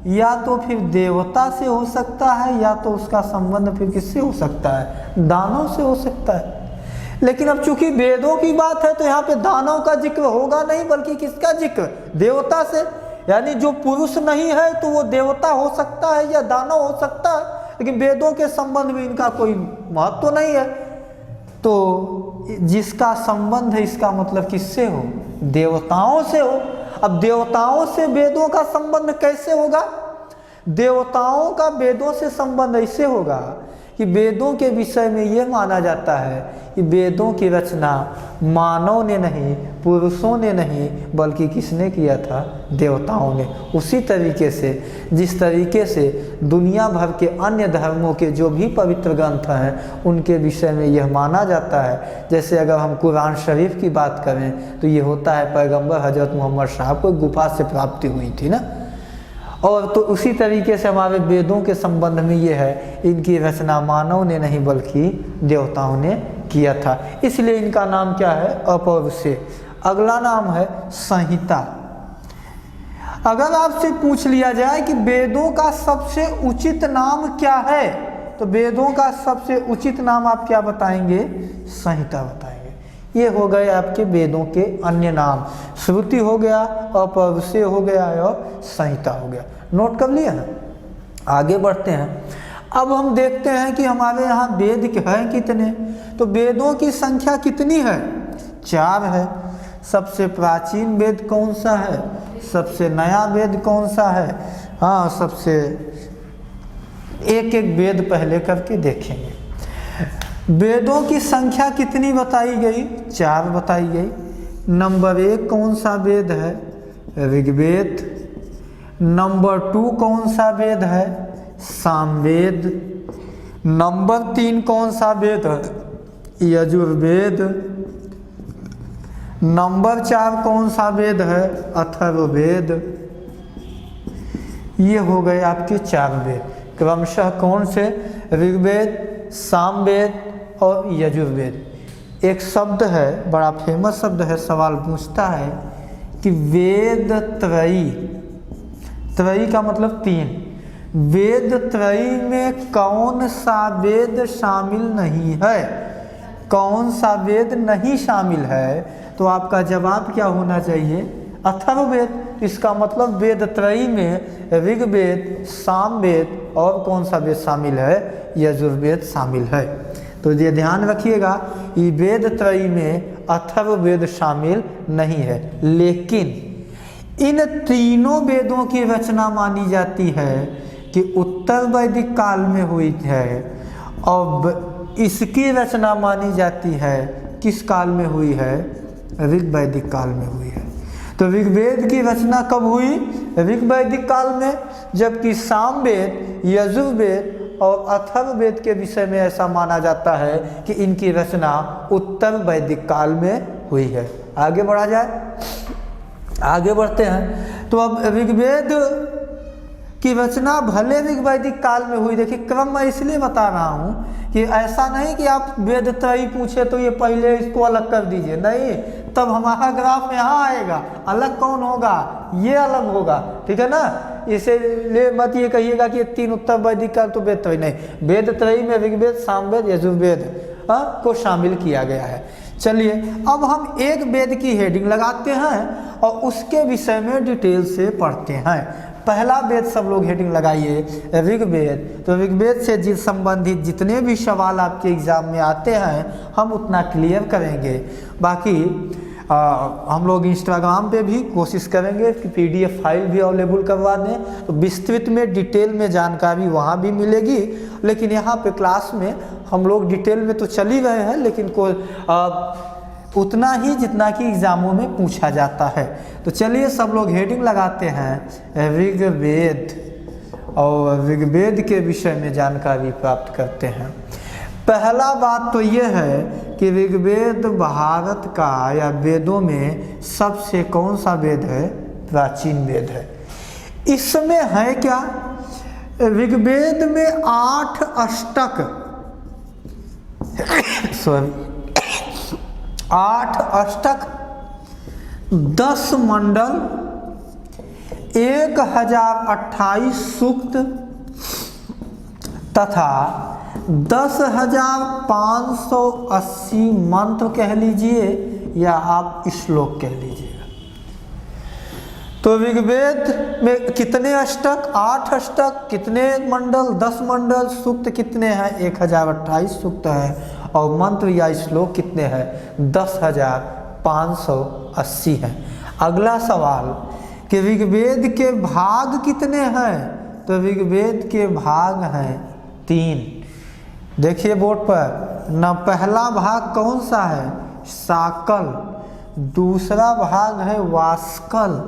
या तो फिर देवता से हो सकता है, या तो उसका संबंध फिर किससे हो सकता है, दानव से हो सकता है। लेकिन अब चूंकि वेदों की बात है तो यहाँ पे दानव का जिक्र होगा नहीं, बल्कि किसका जिक्र, देवता से। यानी जो पुरुष नहीं है तो वो देवता हो सकता है या दानव हो सकता है, लेकिन वेदों के संबंध में इनका कोई महत्व तो नहीं है। तो जिसका संबंध है इसका मतलब किससे हो, देवताओं से हो। अब देवताओं से वेदों का संबंध कैसे होगा, देवताओं का वेदों से संबंध ऐसे होगा कि वेदों के विषय में यह माना जाता है कि वेदों की रचना मानव ने नहीं, पुरुषों ने नहीं, बल्कि किसने किया था, देवताओं ने। उसी तरीके से जिस तरीके से दुनिया भर के अन्य धर्मों के जो भी पवित्र ग्रंथ हैं उनके विषय में यह माना जाता है। जैसे अगर हम कुरान शरीफ की बात करें तो ये होता है पैगंबर हजरत मोहम्मद साहब को गुफा से प्राप्ति हुई थी ना, और तो उसी तरीके से हमारे वेदों के संबंध में ये है, इनकी रचना मानव ने नहीं बल्कि देवताओं ने किया था, इसलिए इनका नाम क्या है, अपौरुषेय। अगला नाम है संहिता। अगर आपसे पूछ लिया जाए कि वेदों का सबसे उचित नाम क्या है, तो वेदों का सबसे उचित नाम आप क्या बताएंगे, संहिता बताएंगे। ये हो गए आपके वेदों के अन्य नाम, श्रुति हो गया, अपौरुषेय हो गया और संहिता हो गया। नोट कर लिया है। आगे बढ़ते हैं। अब हम देखते हैं कि हमारे यहाँ वेद हैं कितने, तो वेदों की संख्या कितनी है, 4 है। सबसे प्राचीन वेद कौन सा है, सबसे नया वेद कौन सा है, हाँ सबसे, एक एक वेद पहले करके देखेंगे। वेदों की संख्या कितनी बताई गई, 4 बताई गई। नंबर 1 कौन सा वेद है, ऋग्वेद। नंबर 2 कौन सा वेद है, सामवेद। नंबर 3 कौन सा वेद है, यजुर्वेद। नंबर 4 कौन सा वेद है, अथर्ववेद। ये हो गए आपके 4 वेद, क्रमशः कौन से, ऋग्वेद, सामवेद और यजुर्वेद। एक शब्द है, बड़ा फेमस शब्द है, सवाल पूछता है कि वेद त्रयी, त्रयी का मतलब 3, वेद त्रयी में कौन सा वेद शामिल नहीं है, कौन सा वेद नहीं शामिल है, तो आपका जवाब क्या होना चाहिए, अथर्ववेद। इसका मतलब वेद त्रयी में ऋग्वेद, सामवेद और कौन सा वेद शामिल है, यजुर्वेद शामिल है। तो ये ध्यान रखिएगा, ये वेद त्रयी में अथर्ववेद शामिल नहीं है, लेकिन इन तीनों वेदों की रचना मानी जाती है कि उत्तर वैदिक काल में हुई है, और इसकी रचना मानी जाती है किस काल में हुई है, ऋग वैदिक काल में हुई है। तो ऋग्वेद की रचना कब हुई, ऋग वैदिक काल में, जबकि सामवेद, यजुर्वेद और अथर्ववेद के विषय में ऐसा माना जाता है कि इनकी रचना उत्तर वैदिक काल में हुई है। आगे बढ़ा जाए, आगे बढ़ते हैं। तो अब ऋग्वेद की रचना भले ऋग वैदिक काल में हुई, देखिए क्रम मैं इसलिए बता रहा हूँ कि ऐसा नहीं कि आप वेद त्रयी पूछे तो ये पहले इसको अलग कर दीजिए, नहीं, तब हमारा ग्राफ यहाँ आएगा, अलग कौन होगा, ये अलग होगा, ठीक है ना। इसलिए मत ये कहिएगा कि 3 उत्तर वैदिक काल तो वेद त्रयी, नहीं, वेद त्रयी में ऋग्वेद, सामवेद, यजुर्वेद को शामिल किया गया है। चलिए अब हम एक वेद की हेडिंग लगाते हैं और उसके विषय में डिटेल से पढ़ते हैं। पहला वेद सब लोग हेडिंग लगाइए, ऋग्वेद। तो ऋग्वेद से संबंधित जितने भी सवाल आपके एग्जाम में आते हैं हम उतना क्लियर करेंगे। बाकी हम लोग इंस्टाग्राम पे भी कोशिश करेंगे कि PDF फाइल भी अवेलेबल करवा दें, तो विस्तृत में डिटेल में जानकारी वहाँ भी मिलेगी। लेकिन यहाँ पे क्लास में हम लोग डिटेल में तो चल ही रहे हैं, लेकिन उतना ही जितना कि एग्ज़ामों में पूछा जाता है। तो चलिए सब लोग हेडिंग लगाते हैं ऋग्वेद, और ऋग्वेद के विषय में जानकारी प्राप्त करते हैं। पहला बात तो ये है कि ऋग्वेद भारत का या वेदों में सबसे कौन सा वेद है? प्राचीन वेद है। इसमें है क्या? ऋग्वेद में 8 अष्टक सॉरी 8 अष्टक, 10 मंडल, 1028 सूक्त तथा 10,580 मंत्र कह लीजिए या आप श्लोक कह लीजिएगा। तो ऋग्वेद में कितने अष्टक? 8 अष्टक, कितने मंडल? 10 मंडल, सूक्त कितने हैं? 1028 सूक्त है, और मंत्र या श्लोक कितने हैं? 10,580 हैं। अगला सवाल कि ऋग्वेद के भाग कितने हैं? तो ऋग्वेद के भाग हैं 3। देखिए बोर्ड पर न, पहला भाग कौन सा है? साकल, दूसरा भाग है वास्कल,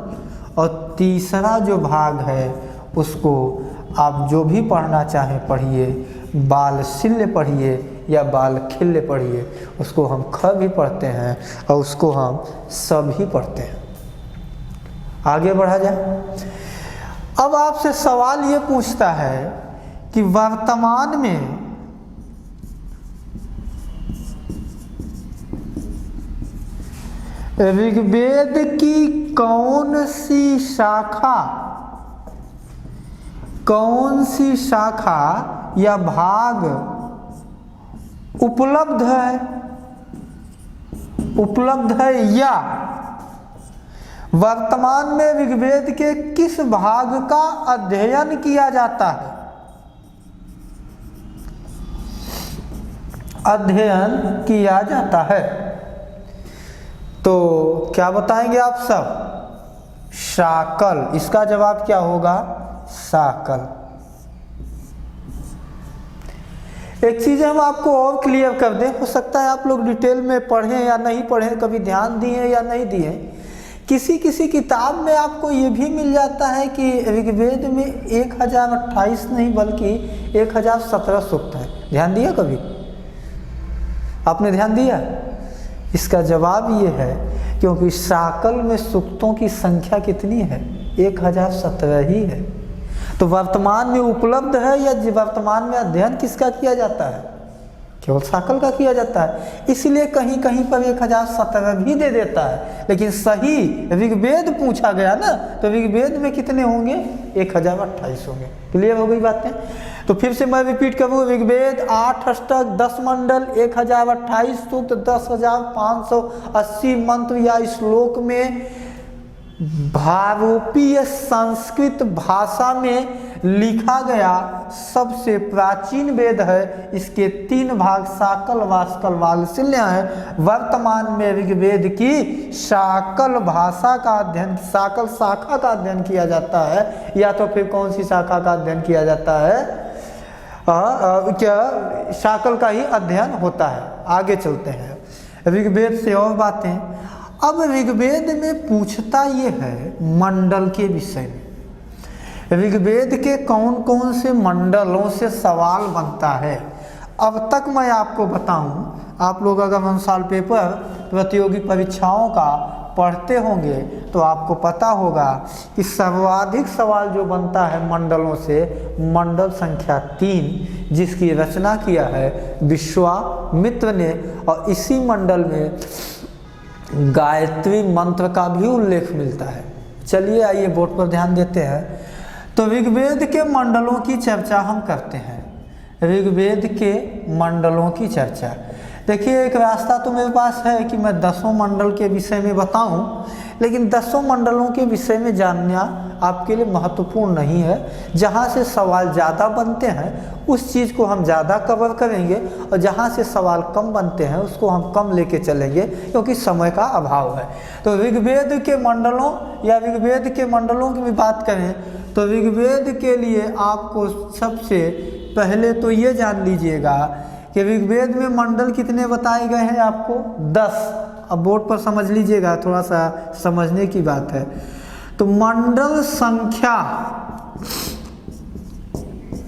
और तीसरा जो भाग है उसको आप जो भी पढ़ना चाहें पढ़िए, बालशिल्य पढ़िए या बालखिल्य पढ़िए, उसको हम ख भी पढ़ते हैं और उसको हम सब ही पढ़ते हैं। आगे बढ़ा जाए। अब आपसे सवाल ये पूछता है कि वर्तमान में ऋग्वेद की कौन सी शाखा या भाग उपलब्ध है या वर्तमान में ऋग्वेद के किस भाग का अध्ययन किया जाता है? अध्ययन किया जाता है। तो क्या बताएंगे आप सब? शाकल। इसका जवाब क्या होगा? शाकल। एक चीज हम आपको और क्लियर कर दें, हो सकता है आप लोग डिटेल में पढ़ें या नहीं पढ़ें, कभी ध्यान दिए या नहीं दिए। किसी किसी किताब में आपको ये भी मिल जाता है कि ऋग्वेद में 1028 नहीं बल्कि 1017 सूक्त है। ध्यान दिया कभी? आपने ध्यान दिया? इसका जवाब ये है क्योंकि शाकल में सूक्तों की संख्या कितनी है? 1017 ही है। तो वर्तमान में उपलब्ध है या वर्तमान में अध्ययन किसका किया जाता है? केवल शाकल का किया जाता है। इसलिए कहीं कहीं पर 1017 भी दे देता है, लेकिन सही ऋग्वेद पूछा गया ना, तो ऋग्वेद में कितने होंगे? 1028 होंगे। क्लियर हो गई बातें? तो फिर से मैं रिपीट करूँ, ऋग्वेद 8 अष्टक, 10 मंडल, 1028 सूक्त, 10,580 मंत्र या श्लोक में भारोपीय संस्कृत भाषा में लिखा गया सबसे प्राचीन वेद है। इसके 3 भाग शाकल, वास्कल, वालशिल्य हैं। वर्तमान में ऋग्वेद की शाकल भाषा का अध्ययन, शाकल शाखा का अध्ययन किया जाता है, या तो फिर कौन सी शाखा का अध्ययन किया जाता है? क्या शाकल का ही अध्ययन होता है। आगे चलते हैं ऋग्वेद से और बातें। अब ऋग्वेद में पूछता ये है मंडल के विषय में। ऋग्वेद के कौन कौन से मंडलों से सवाल बनता है? अब तक मैं आपको बताऊं, आप लोग अगर अनुसार पेपर प्रतियोगी परीक्षाओं का पढ़ते होंगे तो आपको पता होगा कि सर्वाधिक सवाल जो बनता है मंडलों से, मंडल संख्या 3, जिसकी रचना किया है विश्वामित्र ने, और इसी मंडल में गायत्री मंत्र का भी उल्लेख मिलता है। चलिए आइए बोर्ड पर ध्यान देते हैं। तो ऋग्वेद के मंडलों की चर्चा हम करते हैं। ऋग्वेद के मंडलों की चर्चा। देखिए, एक रास्ता तो मेरे पास है कि मैं 10 मंडल के विषय में बताऊं, लेकिन 10 मंडलों के विषय में जानना आपके लिए महत्वपूर्ण नहीं है। जहां से सवाल ज़्यादा बनते हैं उस चीज़ को हम ज़्यादा कवर करेंगे, और जहां से सवाल कम बनते हैं उसको हम कम लेके चलेंगे, क्योंकि समय का अभाव है। तो ऋग्वेद के मंडलों या ऋग्वेद के मंडलों की भी बात करें तो ऋग्वेद के लिए आपको सबसे पहले तो ये जान लीजिएगा कि ऋग्वेद में मंडल कितने बताए गए हैं आपको? 10। अब बोर्ड पर समझ लीजिएगा, थोड़ा सा समझने की बात है। तो मंडल संख्या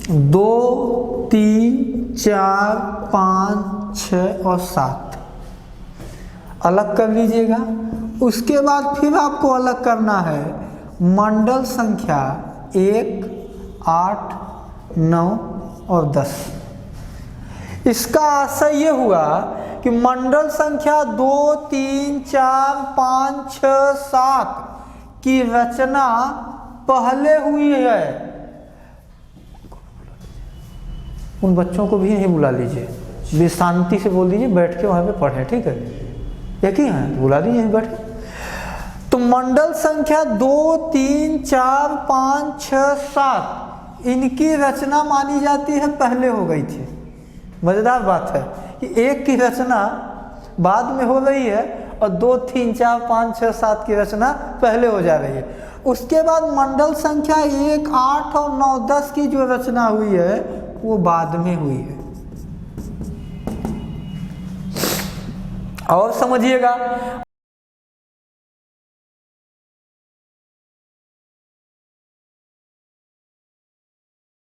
2, 3, 4, 5, 6 और 7, अलग कर लीजिएगा। उसके बाद फिर आपको अलग करना है मंडल संख्या 1, 8, 9 और 10। इसका आशय ये हुआ कि मंडल संख्या 2, 3, 4, 5, 6, 7 की रचना पहले हुई है। उन बच्चों को भी यहीं बुला लीजिए, भी शांति से बोल दीजिए, बैठ के वहाँ पे पढ़ें, ठीक है? एक ही है, बुला दीजिए यहीं बैठ के। तो मंडल संख्या 2, 3, 4, 5, 6, 7 इनकी रचना मानी जाती है पहले हो गई थी। मज़ेदार बात है कि एक की रचना बाद में हो रही है और 2, 3, 4, 5, 6, 7 की रचना पहले हो जा रही है। उसके बाद मंडल संख्या 1, 8 और 9, 10 की जो रचना हुई है वो बाद में हुई है। और समझिएगा,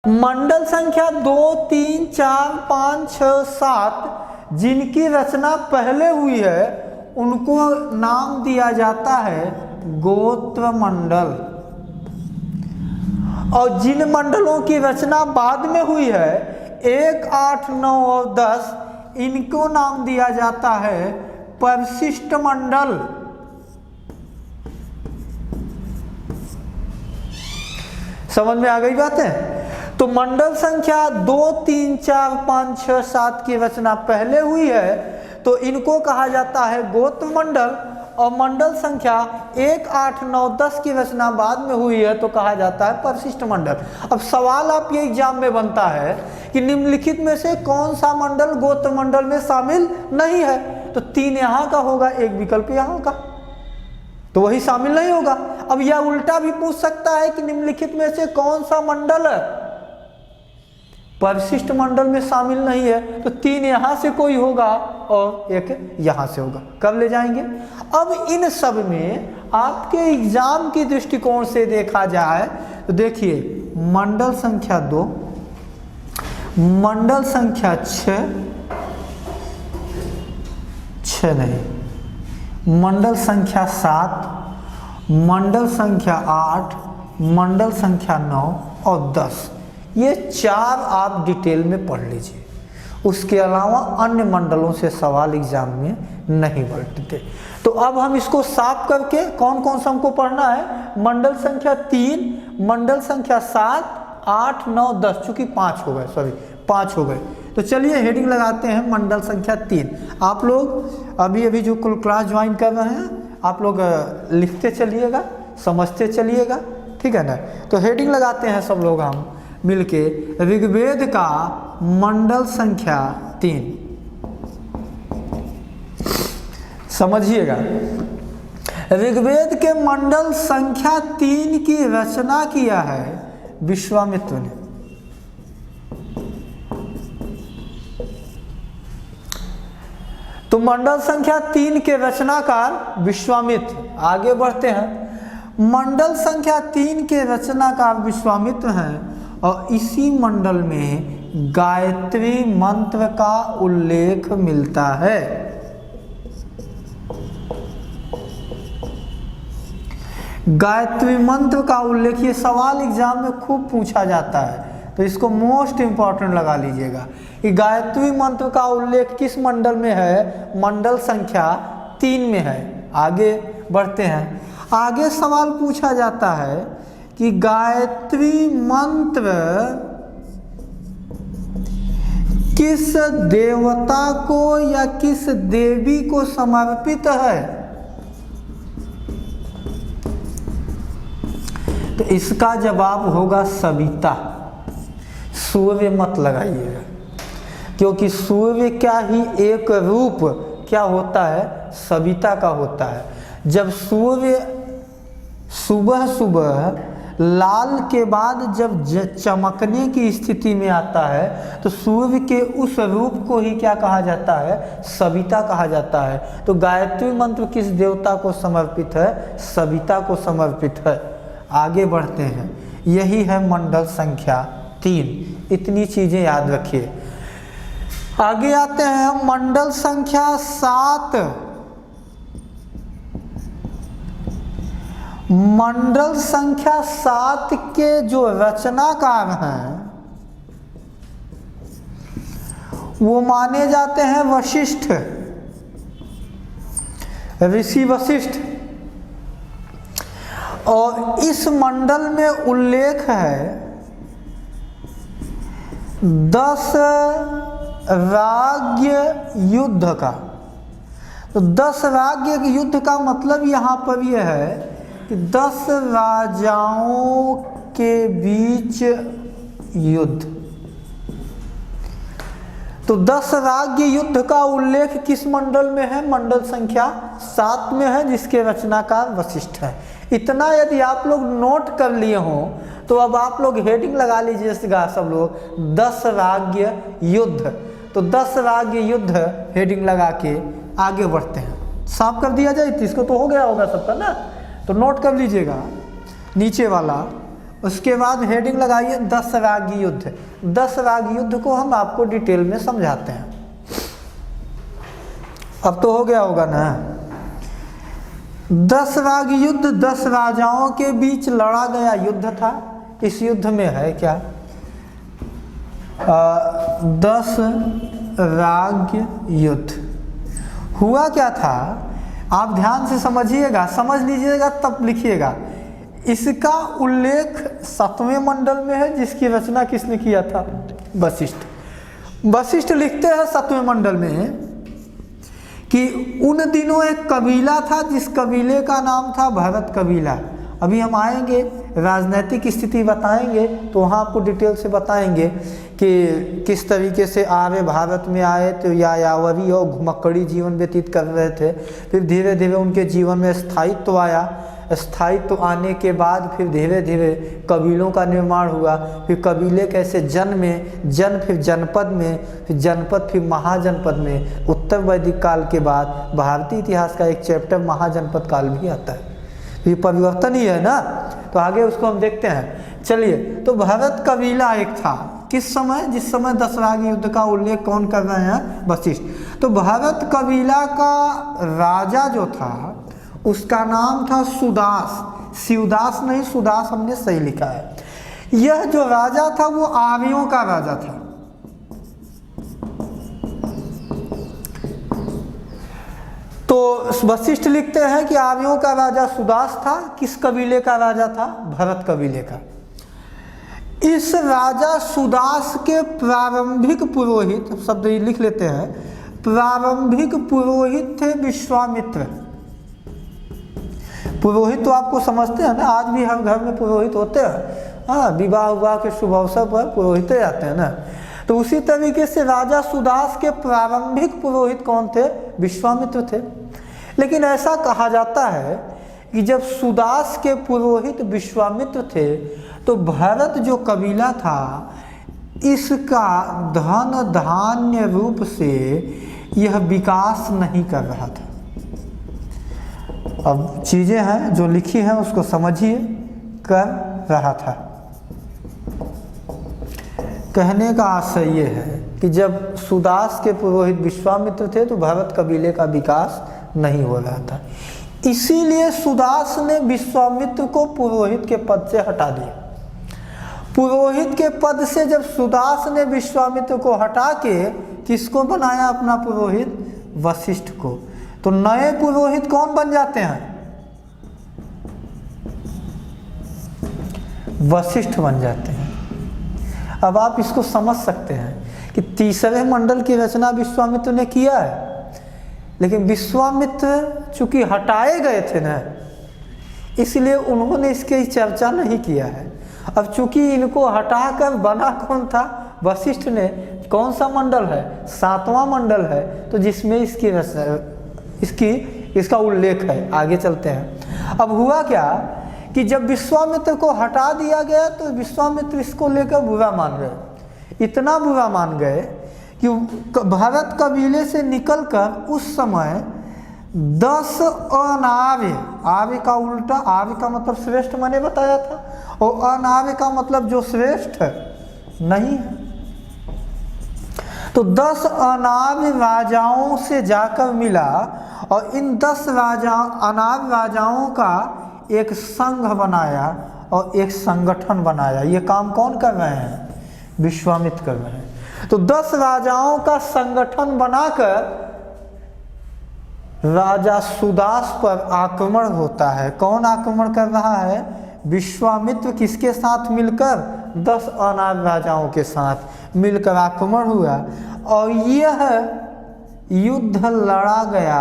मंडल संख्या 2, 3, 4, 5, 6, 7 जिनकी रचना पहले हुई है उनको नाम दिया जाता है गोत्र मंडल, और जिन मंडलों की रचना बाद में हुई है 1, 8, 9 और 10 इनको नाम दिया जाता है परिशिष्ट मंडल। समझ में आ गई बात है? तो मंडल संख्या 2, 3, 4, 5, 6, 7 की रचना पहले हुई है तो इनको कहा जाता है गोत्र मंडल, और मंडल संख्या 1, 8, 9, 10 की रचना बाद में हुई है तो कहा जाता है परिशिष्ट मंडल। अब सवाल आपके एग्जाम में बनता है कि निम्नलिखित में से कौन सा मंडल गोत्र मंडल में शामिल नहीं है? तो 3 यहाँ का होगा, एक विकल्प यहाँ का, तो वही शामिल नहीं होगा। अब यह उल्टा भी पूछ सकता है कि निम्नलिखित में से कौन सा मंडल परिशिष्ट मंडल में शामिल नहीं है? तो 3 यहाँ से कोई होगा और एक यहाँ से होगा। कब ले जाएंगे? अब इन सब में आपके एग्जाम की दृष्टिकोण से देखा जाए तो देखिए, मंडल संख्या 2, मंडल संख्या 6 नहीं, मंडल संख्या 7, मंडल संख्या 8, मंडल संख्या 9 और 10, ये 4 आप डिटेल में पढ़ लीजिए। उसके अलावा अन्य मंडलों से सवाल एग्जाम में नहीं बनते। तो अब हम इसको साफ करके कौन कौन सा हमको पढ़ना है? मंडल संख्या 3, मंडल संख्या 7, 8, 9, 10, चूंकि 5 हो गए। तो चलिए हेडिंग लगाते हैं मंडल संख्या 3। आप लोग अभी जो कुल क्लास ज्वाइन कर रहे हैं आप लोग लिखते चलिएगा, समझते चलिएगा, ठीक है ना? तो हेडिंग लगाते हैं सब लोग हम मिलके, ऋग्वेद का मंडल संख्या 3। समझिएगा, ऋग्वेद के मंडल संख्या 3 की रचना किया है विश्वामित्र ने। तो मंडल संख्या 3 के रचनाकार विश्वामित्र। आगे बढ़ते हैं। मंडल संख्या 3 के रचनाकार विश्वामित्र हैं और इसी मंडल में गायत्री मंत्र का उल्लेख मिलता है। गायत्री मंत्र का उल्लेख, ये सवाल एग्जाम में खूब पूछा जाता है, तो इसको मोस्ट इंपॉर्टेंट लगा लीजिएगा कि गायत्री मंत्र का उल्लेख किस मंडल में है? मंडल संख्या 3 में है। आगे बढ़ते हैं। आगे सवाल पूछा जाता है कि गायत्री मंत्र किस देवता को या किस देवी को समर्पित है? तो इसका जवाब होगा सविता। सूर्य मत लगाइएगा, क्योंकि सूर्य का ही एक रूप क्या होता है? सविता का होता है। जब सूर्य सुबह सुबह लाल के बाद जब चमकने की स्थिति में आता है तो सूर्य के उस रूप को ही क्या कहा जाता है? सविता कहा जाता है। तो गायत्री मंत्र किस देवता को समर्पित है? सविता को समर्पित है। आगे बढ़ते हैं। यही है मंडल संख्या 3। इतनी चीजें याद रखिए। आगे आते हैं हम मंडल संख्या 7। मंडल संख्या 7 के जो रचनाकार हैं वो माने जाते हैं वशिष्ठ, ऋषि वशिष्ठ। और इस मंडल में उल्लेख है 10 राज्य युद्ध का। तो 10 राज्य युद्ध का मतलब यहाँ पर यह है कि 10 राजाओं के बीच युद्ध। तो 10 राज्य युद्ध का उल्लेख किस मंडल में है? मंडल संख्या 7 में है, जिसके रचनाकार वशिष्ठ है। इतना यदि आप लोग नोट कर लिए हों तो अब आप लोग हेडिंग लगा लीजिएगा सब लोग, 10 राज्य युद्ध। तो 10 राज्य युद्ध हेडिंग लगा के आगे बढ़ते हैं। साफ कर दिया जाए तो इसको तो हो गया होगा सबका ना, तो नोट कर लीजिएगा नीचे वाला। उसके बाद हेडिंग लगाइए 10 राज्य युद्ध। 10 राज्य युद्ध को हम आपको डिटेल में समझाते हैं। अब तो हो गया होगा ना। 10 राज्य युद्ध 10 राजाओं के बीच लड़ा गया युद्ध था। इस युद्ध में है क्या? 10 राज्य युद्ध। हुआ क्या था आप ध्यान से समझिएगा, समझ लीजिएगा तब लिखिएगा। इसका उल्लेख 7वें मंडल में है, जिसकी रचना किसने किया था? वशिष्ठ। वशिष्ठ लिखते हैं 7वें मंडल में कि उन दिनों एक कबीला था जिस कबीले का नाम था भरत कबीला। अभी हम आएंगे, राजनीतिक स्थिति बताएंगे तो वहाँ आपको डिटेल से बताएंगे कि किस तरीके से आर्य भारत में आए तो यायावरी और घुमक्कड़ी जीवन व्यतीत कर रहे थे। फिर धीरे धीरे उनके जीवन में स्थायित्व आया। स्थायित्व आने के बाद फिर धीरे धीरे कबीलों का निर्माण हुआ। फिर कबीले कैसे जन्मे, फिर जनपद में, फिर जनपद, फिर महाजनपद में। उत्तर वैदिक काल के बाद भारतीय इतिहास का एक चैप्टर महाजनपद काल भी आता है। ये परिवर्तन ही है ना, तो आगे उसको हम देखते हैं। चलिए, तो भरत कबीला एक था किस समय? जिस समय 10 राज्य युद्ध का उल्लेख कौन कर रहे हैं? वशिष्ठ। तो भरत कबीला का राजा जो था उसका नाम था सुदास। शिवदास नहीं, सुदास हमने सही लिखा है। यह जो राजा था वो आर्यों का राजा था। तो वशिष्ठ लिखते हैं कि आर्यों का राजा सुदास था। किस कबीले का राजा था? भरत कबीले का। इस राजा सुदास के प्रारंभिक पुरोहित, शब्द लिख लेते हैं, प्रारंभिक पुरोहित थे विश्वामित्र। पुरोहित तो आपको समझते हैं ना, आज भी हर घर में पुरोहित होते हैं। हाँ, विवाह विवाह के शुभ अवसर पर पुरोहित आते हैं ना। तो उसी तरीके से राजा सुदास के प्रारंभिक पुरोहित कौन थे? विश्वामित्र थे। लेकिन ऐसा कहा जाता है कि जब सुदास के पुरोहित विश्वामित्र थे तो भरत जो कबीला था इसका धन धान्य रूप से यह विकास नहीं कर रहा था। अब चीज़ें हैं जो लिखी हैं उसको समझिए, कर रहा था। कहने का आशय ये है कि जब सुदास के पुरोहित विश्वामित्र थे तो भरत कबीले का विकास नहीं हो रहा था। इसीलिए सुदास ने विश्वामित्र को पुरोहित के पद से हटा दिया। पुरोहित के पद से जब सुदास ने विश्वामित्र को हटा के किसको बनाया अपना पुरोहित? वशिष्ठ को। तो नए पुरोहित कौन बन जाते हैं? वशिष्ठ बन जाते हैं। अब आप इसको समझ सकते हैं कि तीसरे मंडल की रचना विश्वामित्र ने किया है, लेकिन विश्वामित्र चूंकि हटाए गए थे ना, इसलिए उन्होंने इसकी चर्चा नहीं किया है। अब चूंकि इनको हटाकर बना कौन था? वशिष्ठ ने। कौन सा मंडल है? 7वां मंडल है, तो जिसमें इसका उल्लेख है। आगे चलते हैं। अब हुआ क्या कि जब विश्वामित्र को हटा दिया गया तो विश्वामित्र इसको लेकर बुरा मान गए। इतना बुरा मान गए कि भरत कबीले से निकलकर उस समय 10 अनार्य, आर्य का उल्टा, आर्य का मतलब श्रेष्ठ मैंने बताया था, और अनार्य का मतलब जो श्रेष्ठ नहीं है। तो 10 अनार्य राजाओं से जाकर मिला और इन 10 अनार्य राजाओं का एक संघ बनाया और एक संगठन बनाया। ये काम कौन कर रहे हैं? विश्वामित्र कर रहे हैं। तो 10 राजाओं का संगठन बनाकर राजा सुदास पर आक्रमण होता है। कौन आक्रमण कर रहा है? विश्वामित्र किसके साथ मिलकर? 10 अनाथ राजाओं के साथ मिलकर आक्रमण हुआ और यह युद्ध लड़ा गया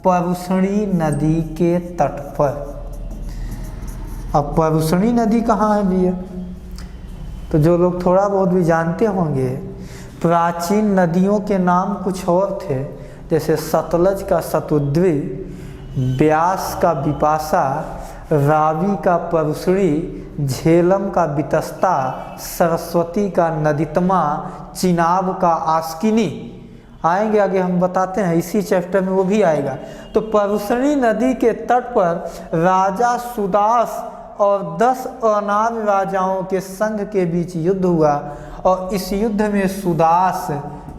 परुष्णी नदी के तट पर। अब परुष्णी नदी कहाँ है भैया? तो जो लोग थोड़ा बहुत भी जानते होंगे, प्राचीन नदियों के नाम कुछ और थे, जैसे सतलज का शतुद्री, ब्यास का विपाशा, रावी का परुष्णी, झेलम का वितस्ता, सरस्वती का नदितमा, चिनाब का आस्किनी। आएंगे आगे हम बताते हैं, इसी चैप्टर में वो भी आएगा। तो परुष्णी नदी के तट पर राजा सुदास और 10 अनाथ राजाओं के संघ के बीच युद्ध हुआ और इस युद्ध में सुदास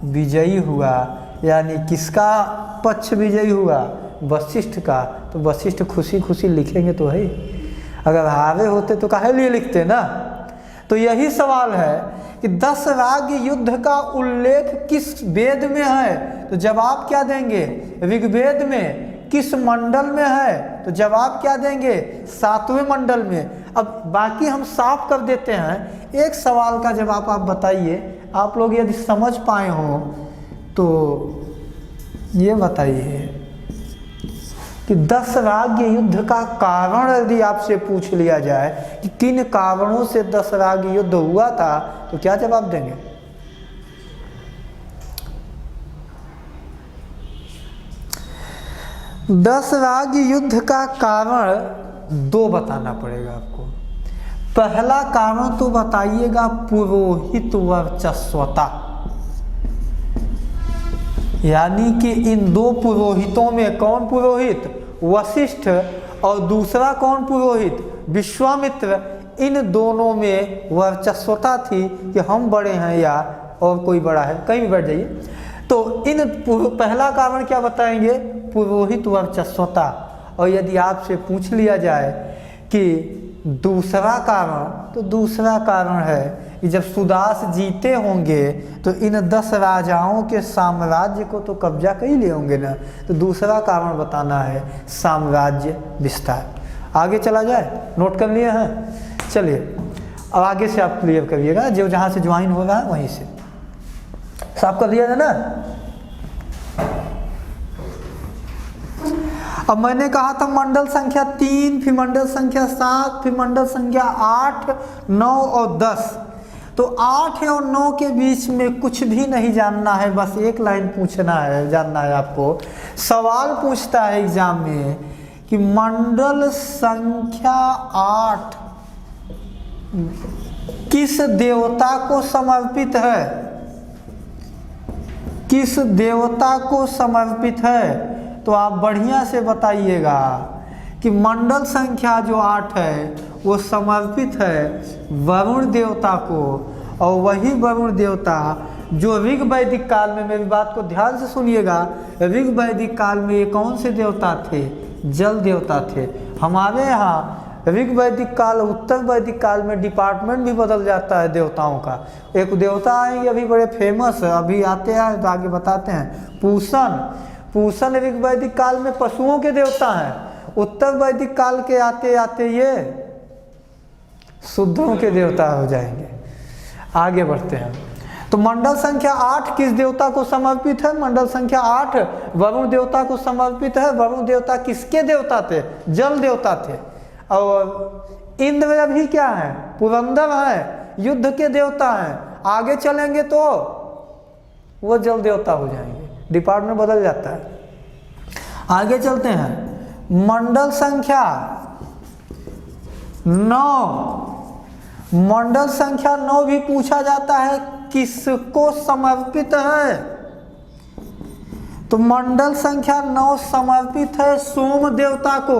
विजयी हुआ। यानी किसका पक्ष विजयी हुआ? वशिष्ठ का। तो वशिष्ठ खुशी खुशी लिखेंगे तो है, अगर हारे होते तो काहे लिए लिखते ना। तो यही सवाल है कि 10 राज्य युद्ध का उल्लेख किस वेद में है? तो जवाब क्या देंगे? ऋग्वेद में। किस मंडल में है? तो जवाब क्या देंगे? 7वें मंडल में। अब बाकी हम साफ कर देते हैं। एक सवाल का जवाब आप बताइए, आप लोग यदि समझ पाए हो तो ये बताइए कि 10 राज्य युद्ध का कारण यदि आपसे पूछ लिया जाए कि किन कारणों से 10 राज्य युद्ध हुआ था, तो क्या जवाब देंगे? दस राज्य युद्ध का कारण 2 बताना पड़ेगा आपको। पहला कारण तो बताइएगा पुरोहित वर्चस्वता, यानी कि इन 2 पुरोहितों में कौन पुरोहित? वशिष्ठ। और दूसरा कौन पुरोहित? विश्वामित्र। इन दोनों में वर्चस्वता थी कि हम बड़े हैं या और कोई बड़ा है, कहीं भी बैठ जाइए। तो पहला कारण क्या बताएंगे? पुरोहित वर्चस्वता। और यदि आपसे पूछ लिया जाए कि दूसरा कारण, तो दूसरा कारण है कि जब सुदास जीते होंगे तो इन 10 राजाओं के साम्राज्य को तो कब्जा कर ही लिए होंगे ना। तो दूसरा कारण बताना है साम्राज्य विस्तार। आगे चला जाए, नोट कर लिए हैं? चलिए अब आगे से आप क्लियर करिएगा, जो जहाँ से ज्वाइन हो रहा है वहीं से। साफ कर दिया है ना? अब मैंने कहा था मंडल संख्या 3, फिर मंडल संख्या 7, फिर मंडल संख्या 8, 9 और 10। तो 8 और 9 के बीच में कुछ भी नहीं जानना है, बस एक लाइन पूछना है, जानना है आपको। सवाल पूछता है एग्जाम में कि मंडल संख्या 8 किस देवता को समर्पित है? किस देवता को समर्पित है? तो आप बढ़िया से बताइएगा कि मंडल संख्या जो 8 है वो समर्पित है वरुण देवता को। और वही वरुण देवता जो ऋग वैदिक काल में, मेरी बात को ध्यान से सुनिएगा, ऋग वैदिक काल में ये कौन से देवता थे? जल देवता थे। हमारे यहाँ ऋग वैदिक काल, उत्तर वैदिक काल में डिपार्टमेंट भी बदल जाता है देवताओं का। एक देवता आएंगे अभी बड़े फेमस, अभी आते हैं तो आगे बताते हैं, पूषण। पूषण ऋग वैदिक काल में पशुओं के देवता हैं। उत्तर वैदिक काल के आते आते ये शुद्धों के देवता हो जाएंगे। आगे बढ़ते हैं। तो मंडल संख्या 8 किस देवता को समर्पित है? मंडल संख्या 8 वरुण देवता को समर्पित है। वरुण देवता किसके देवता थे? जल देवता थे। और इंद्र अभी क्या है? पुरंदर है, युद्ध के देवता हैं। आगे चलेंगे तो वो जल देवता हो जाएंगे, डिपार्टमेंट बदल जाता है। आगे चलते हैं। मंडल संख्या 9, मंडल संख्या 9 भी पूछा जाता है किसको समर्पित है? तो मंडल संख्या 9 समर्पित है सोम देवता को।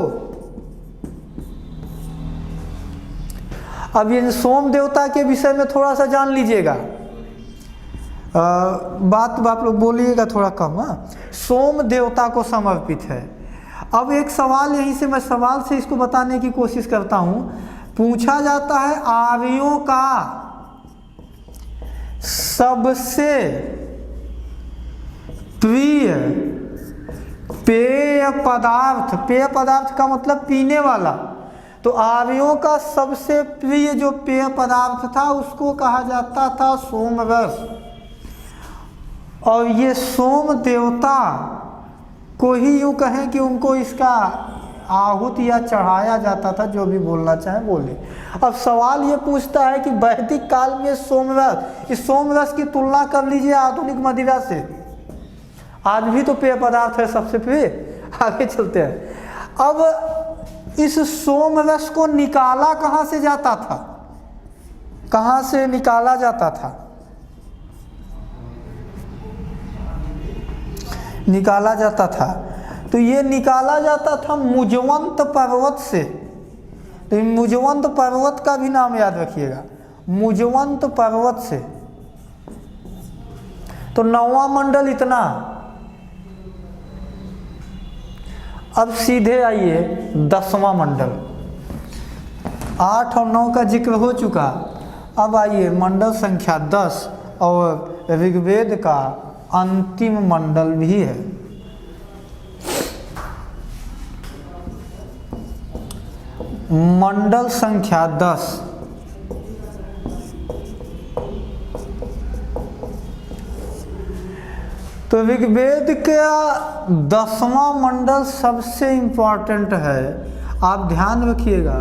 अब ये सोम देवता के विषय में थोड़ा सा जान लीजिएगा, बात आप लोग बोलिएगा थोड़ा कम। हाँ, सोम देवता को समर्पित है। अब एक सवाल यहीं से, मैं सवाल से इसको बताने की कोशिश करता हूं। पूछा जाता है आर्यों का सबसे प्रिय पेय पदार्थ, पेय पदार्थ का मतलब पीने वाला, तो आर्यों का सबसे प्रिय जो पेय पदार्थ था उसको कहा जाता था सोमरस। और ये सोम देवता को ही यूँ कहें कि उनको इसका आहुति या चढ़ाया जाता था, जो भी बोलना चाहे बोले। अब सवाल ये पूछता है कि वैदिक काल में सोमरस, इस सोमरस की तुलना कर लीजिए आधुनिक मदिरा से। आज भी तो पेय पदार्थ है सबसे प्रिय। आगे चलते हैं। अब इस सोमरस को निकाला कहाँ से जाता था, कहाँ से निकाला जाता था? निकाला जाता था तो ये निकाला जाता था मुजवंत पर्वत से। तो मुजवंत पर्वत का भी नाम याद रखिएगा, मुजवंत पर्वत से। तो 9वां मंडल इतना। अब सीधे आइए 10वां मंडल। 8 और 9 का जिक्र हो चुका। अब आइए मंडल संख्या 10 और ऋग्वेद का अंतिम मंडल भी है। मंडल संख्या 10। तो ऋग्वेद का 10वां मंडल सबसे इम्पोर्टेंट है। आप ध्यान रखिएगा,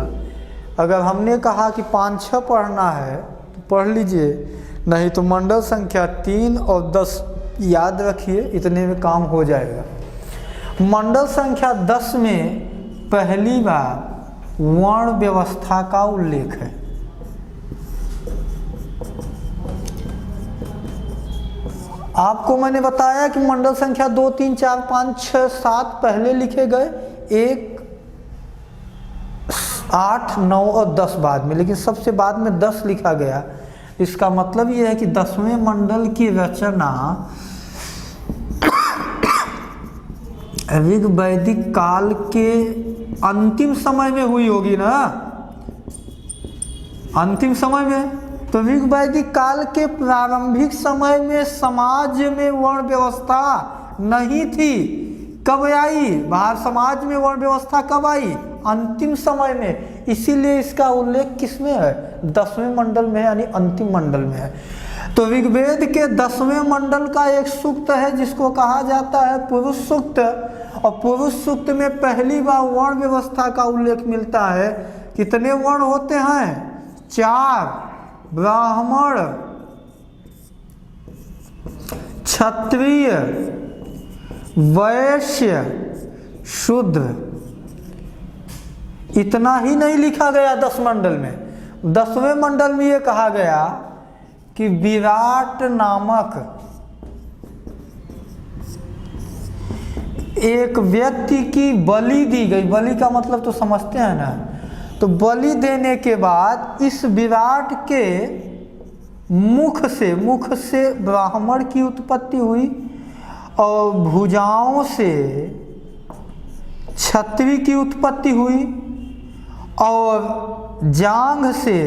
अगर हमने कहा कि 5-6 पढ़ना है तो पढ़ लीजिए, नहीं तो मंडल संख्या 3 और 10 याद रखिए, इतने में काम हो जाएगा। मंडल संख्या 10 में पहली बार वर्ण व्यवस्था का उल्लेख है। आपको मैंने बताया कि मंडल संख्या 2, 3, 4, 5, 6, 7 पहले लिखे गए, 1, 8, 9 और 10 बाद में, लेकिन सबसे बाद में 10 लिखा गया। इसका मतलब यह है कि 10वें मंडल की रचना ऋग वैदिक काल के अंतिम समय में हुई होगी ना, अंतिम समय में। तो ऋग वैदिक काल के प्रारंभिक समय में समाज में वर्ण व्यवस्था नहीं थी। कब आई? बाहर समाज में वर्ण व्यवस्था कब आई? अंतिम समय में। इसीलिए इसका उल्लेख किसमें है? 10वें मंडल में, यानी अंतिम मंडल में है। तो ऋग्वेद के 10वें मंडल का एक सूक्त है जिसको कहा जाता है पुरुष सूक्त। और पुरुष सूक्त में पहली बार वर्ण व्यवस्था का उल्लेख मिलता है। कितने वर्ण होते हैं? 4, ब्राह्मण, क्षत्रिय, वैश्य, शूद्र। इतना ही नहीं लिखा गया 10 मंडल में। 10वें मंडल में ये कहा गया कि विराट नामक एक व्यक्ति की बलि दी गई। बलि का मतलब तो समझते हैं ना। तो बलि देने के बाद इस विराट के मुख से ब्राह्मण की उत्पत्ति हुई, और भुजाओं से क्षत्रिय की उत्पत्ति हुई, और जांघ से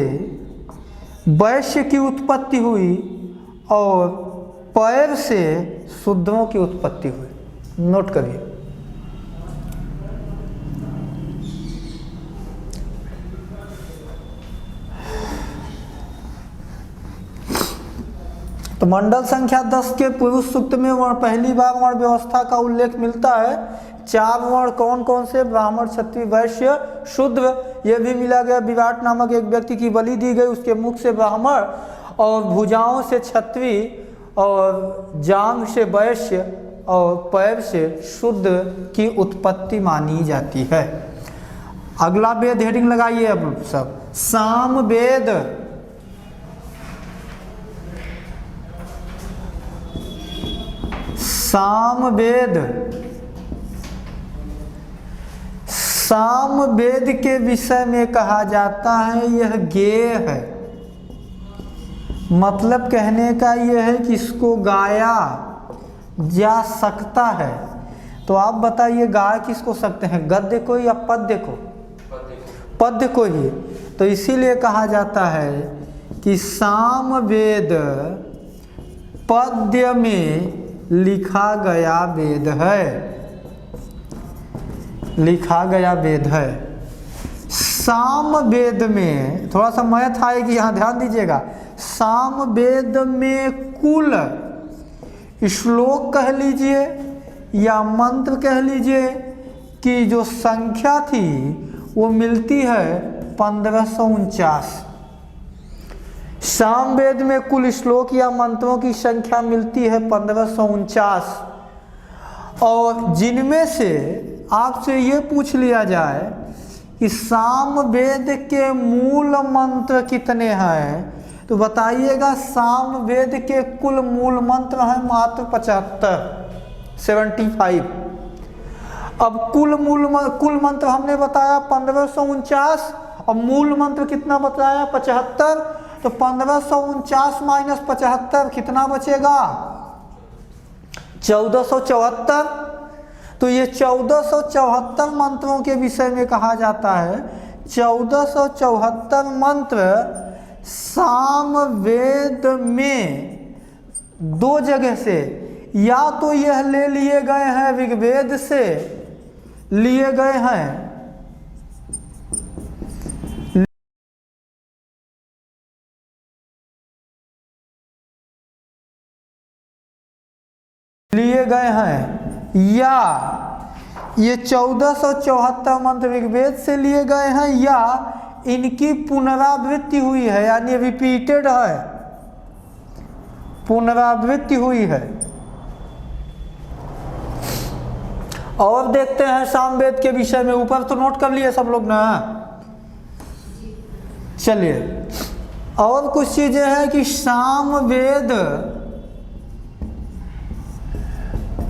वैश्य की उत्पत्ति हुई, और पैर से शूद्रों की उत्पत्ति हुई। नोट करिए। तो मंडल संख्या 10 के पुरुष सूक्त में पहली बार वर्ण व्यवस्था का उल्लेख मिलता है। 4 वर्ण कौन कौन से? ब्राह्मण, क्षत्रिय, वैश्य, शूद्र। यह भी मिला गया विराट नामक एक व्यक्ति की बलि दी गई, उसके मुख से ब्राह्मण, और भुजाओं से क्षत्रिय, और जांघ से वैश्य, और पैर से शूद्र की उत्पत्ति मानी जाती है। अगला वेद हेडिंग लगाइए अब सब। साम वेद। सामवेद। सामवेद के विषय में कहा जाता है यह गेय है। मतलब कहने का यह है कि इसको गाया जा सकता है। तो आप बताइए गा किसको सकते हैं, गद्य को या पद्य को? पद्य को ही। तो इसीलिए कहा जाता है कि सामवेद पद्य में लिखा गया वेद है, लिखा गया वेद है। सामवेद में थोड़ा सा मैथ आएगी, यहाँ ध्यान दीजिएगा। सामवेद में कुल श्लोक कह लीजिए या मंत्र कह लीजिए कि जो संख्या थी वो मिलती है 1549। सामवेद में कुल श्लोक या मंत्रों की संख्या मिलती है 1549, और जिनमें से आपसे ये पूछ लिया जाए कि सामवेद के मूल मंत्र कितने हैं, तो बताइएगा सामवेद के कुल मूल मंत्र हैं मात्र 75। अब कुल मंत्र हमने बताया 1549 और मूल मंत्र कितना बताया 75, तो 1549 माइनस 75 कितना बचेगा 1474। तो ये 1474 मंत्रों के विषय में कहा जाता है। 1474 मंत्र सामवेद में दो जगह से, या तो यह ले लिए गए हैं ऋग्वेद से लिए गए हैं, या ये 1474 मंत्र ऋग्वेद से लिए गए हैं, या इनकी पुनरावृत्ति हुई है, यानी रिपीटेड है, पुनरावृत्ति हुई है। और देखते हैं सामवेद के विषय में, ऊपर तो नोट कर लिए सब लोग ना। चलिए और कुछ चीजें हैं कि सामवेद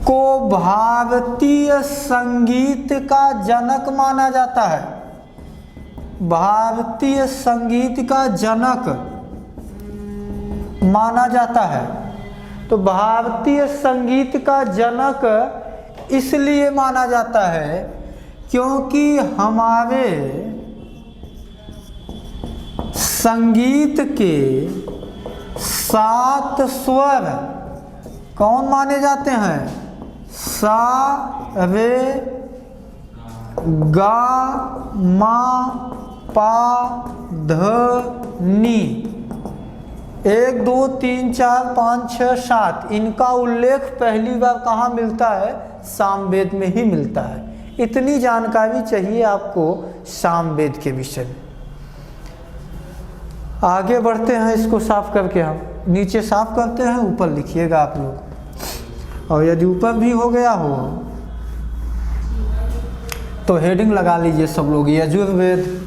को भारतीय संगीत का जनक माना जाता है। भारतीय संगीत का जनक माना जाता है। तो भारतीय संगीत का जनक इसलिए माना जाता है क्योंकि हमारे संगीत के 7 स्वर कौन माने जाते हैं? सा, रे, गा, मा, पा, ध, नी। 1 2 3 4 5 6 7 इनका उल्लेख पहली बार कहाँ मिलता है? सामवेद में ही मिलता है। इतनी जानकारी चाहिए आपको सामवेद के विषय में। आगे बढ़ते हैं, इसको साफ करके हम नीचे साफ करते हैं, ऊपर लिखिएगा आप लोग, और यदि ऊपर भी हो गया हो तो हेडिंग लगा लीजिए सब लोग, यजुर्वेद।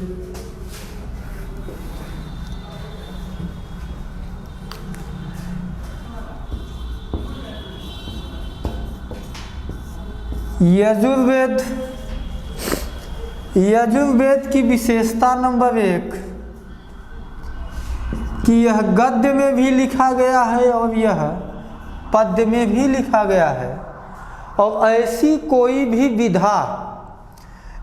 यजुर्वेद, यजुर्वेद की विशेषता नंबर 1 कि यह गद्य में भी लिखा गया है और यह पद्य में भी लिखा गया है। और ऐसी कोई भी विधा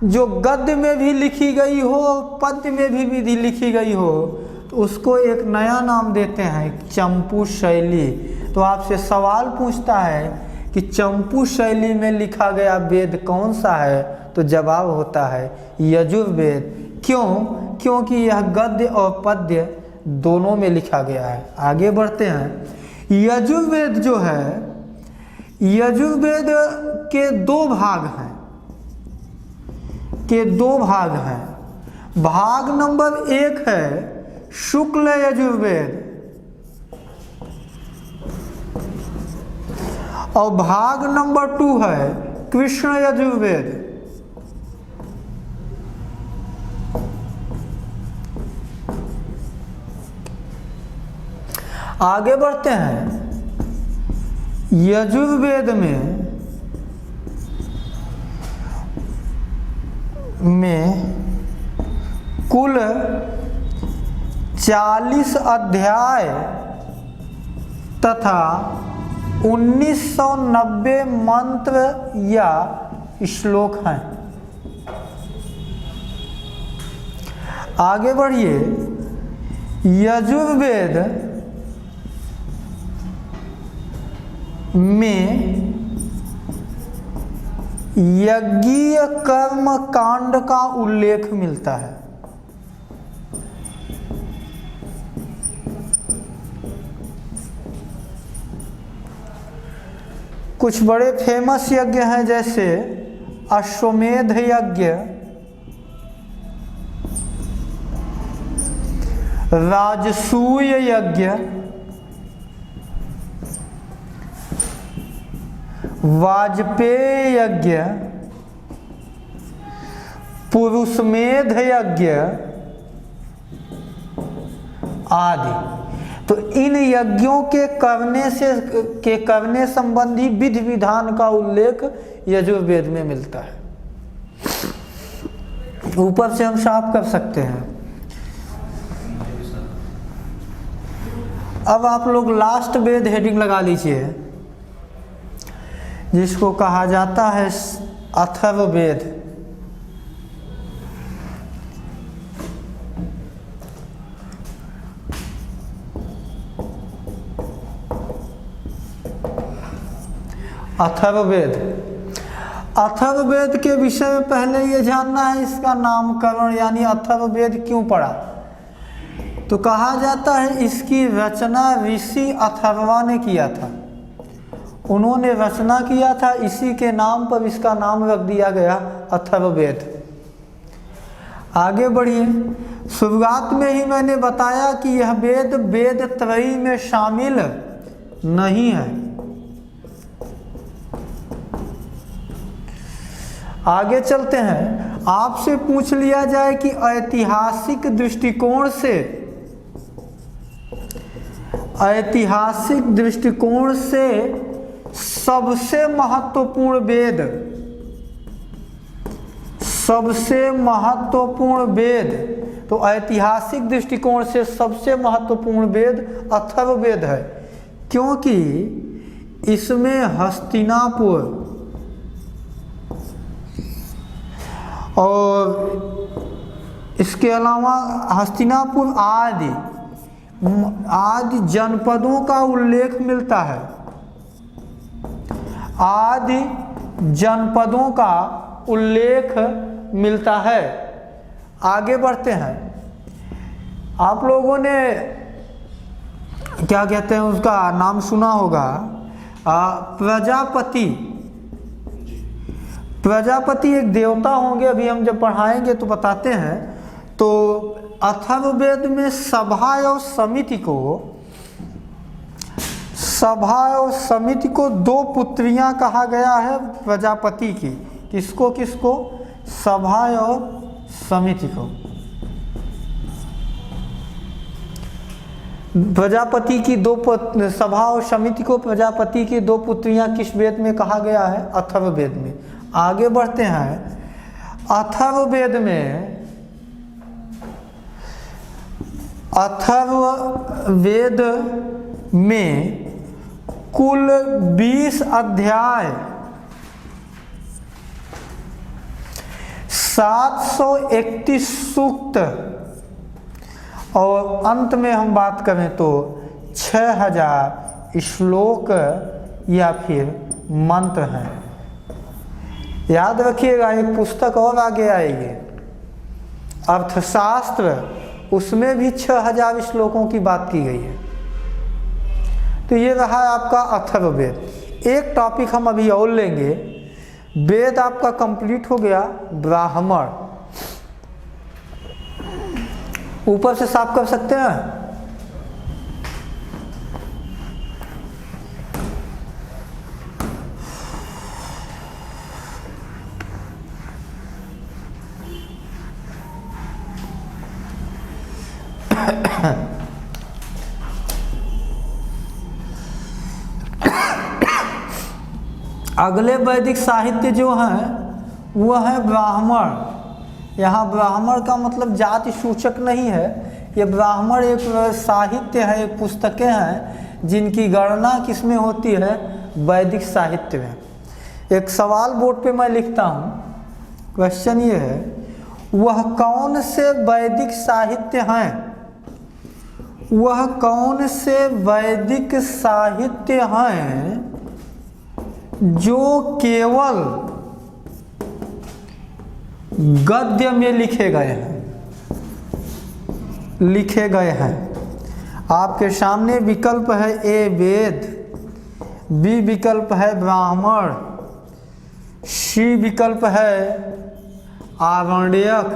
जो गद्य में भी लिखी गई हो और पद्य में भी विधि लिखी गई हो, तो उसको एक नया नाम देते हैं, चंपू शैली। तो आपसे सवाल पूछता है कि चंपू शैली में लिखा गया वेद कौन सा है, तो जवाब होता है यजुर्वेद। क्यों? क्योंकि यह गद्य और पद्य दोनों में लिखा गया है। आगे बढ़ते हैं। यजुर्वेद जो है, यजुर्वेद के 2 भाग हैं, भाग नंबर 1 है शुक्ल यजुर्वेद और भाग नंबर 2 है कृष्ण यजुर्वेद। आगे बढ़ते हैं। यजुर्वेद में कुल 40 अध्याय तथा 1990 मंत्र या श्लोक हैं। आगे बढ़िए। यजुर्वेद में यज्ञीय कर्म कांड का उल्लेख मिलता है। कुछ बड़े फेमस यज्ञ हैं जैसे अश्वमेध यज्ञ, राजसूय यज्ञ, वाजपेय यज्ञ, पुरुषमेध यज्ञ आदि। तो इन यज्ञों के करने संबंधी विधि विधान का उल्लेख यजुर्वेद में मिलता है। ऊपर से हम साफ कर सकते हैं। अब आप लोग लास्ट वेद हेडिंग लगा लीजिए, जिसको कहा जाता है अथर्ववेद। अथर्ववेद। अथर्ववेद के विषय में पहले ये जानना है इसका नामकरण, यानी अथर्ववेद क्यों पड़ा। तो कहा जाता है इसकी रचना ऋषि अथर्वा ने किया था। उन्होंने रचना किया था, इसी के नाम पर इसका नाम रख दिया गया अथर्ववेद। आगे बढ़िए। शुरुआत में ही मैंने बताया कि यह वेद वेद त्रयी में शामिल नहीं है। आगे चलते हैं। आपसे पूछ लिया जाए कि ऐतिहासिक दृष्टिकोण से सबसे महत्वपूर्ण वेद, तो ऐतिहासिक दृष्टिकोण से सबसे महत्वपूर्ण वेद अथर्ववेद है, क्योंकि इसमें हस्तिनापुर और इसके अलावा हस्तिनापुर आदि जनपदों का उल्लेख मिलता है। आदि जनपदों का उल्लेख मिलता है। आगे बढ़ते हैं। आप लोगों ने क्या कहते हैं उसका नाम सुना होगा, प्रजापति एक देवता होंगे। अभी हम जब पढ़ाएंगे तो बताते हैं। तो अथर्ववेद में सभा और समिति को दो पुत्रियां कहा गया है प्रजापति की। किसको किसको? सभा और समिति को। प्रजापति की सभा और समिति को प्रजापति की दो पुत्रियां किस वेद में कहा गया है? अथर्ववेद में। आगे बढ़ते हैं। अथर्ववेद में कुल 20 अध्याय, 731 सूक्त और अंत में हम बात करें तो 6000 श्लोक या फिर मंत्र हैं। याद रखिएगा, एक पुस्तक और आगे आएगी अर्थशास्त्र, उसमें भी 6000 श्लोकों की बात की गई है। तो ये रहा आपका अथर्ववेद। एक टॉपिक हम अभी और लेंगे। वेद आपका कंप्लीट हो गया। ब्राह्मण ऊपर से साफ कर सकते हैं। अगले वैदिक साहित्य जो हैं वह है ब्राह्मण। यहाँ ब्राह्मण का मतलब जाति सूचक नहीं है। ये ब्राह्मण एक साहित्य है, एक पुस्तकें हैं जिनकी गणना किसमें होती है? वैदिक साहित्य में। एक सवाल बोर्ड पे मैं लिखता हूँ, क्वेश्चन ये है, वह कौन से वैदिक साहित्य हैं, वह कौन से वैदिक साहित्य हैं जो केवल गद्य में लिखे गए हैं? आपके सामने विकल्प है ए वेद, बी विकल्प है ब्राह्मण, सी विकल्प है आरण्यक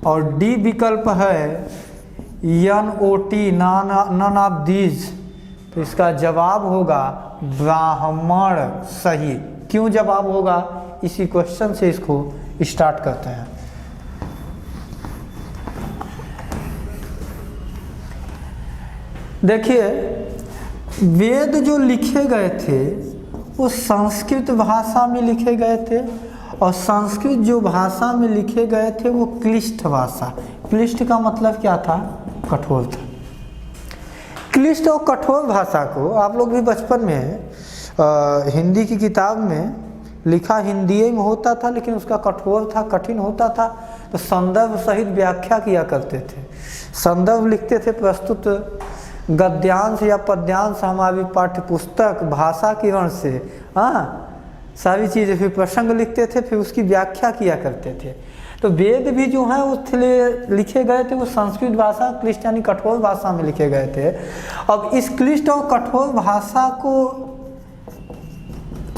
और डी विकल्प है NOT, नन ऑफ दीज। तो इसका जवाब होगा ब्राह्मण सही। क्यों जवाब होगा? इसी क्वेश्चन से इसको स्टार्ट करते हैं। देखिए, वेद जो लिखे गए थे वो संस्कृत भाषा में लिखे गए थे, और संस्कृत जो भाषा में लिखे गए थे वो क्लिष्ट भाषा। क्लिष्ट का मतलब क्या था? कठोर था। क्लिष्ट और कठोर भाषा को आप लोग भी बचपन में हिंदी की किताब में लिखा हिंदी में होता था, लेकिन उसका कठोर था, कठिन होता था, तो संदर्भ सहित व्याख्या किया करते थे। संदर्भ लिखते थे, प्रस्तुत गद्यांश या पद्यांश हमारी पाठ्य पुस्तक भाषा किरण से, सारी चीज़ें, फिर प्रसंग लिखते थे, फिर उसकी व्याख्या किया करते थे। तो वेद भी जो है उसके लिखे गए थे वो संस्कृत भाषा, क्लिष्ट यानी कठोर भाषा में लिखे गए थे। अब इस क्लिष्ट और कठोर भाषा को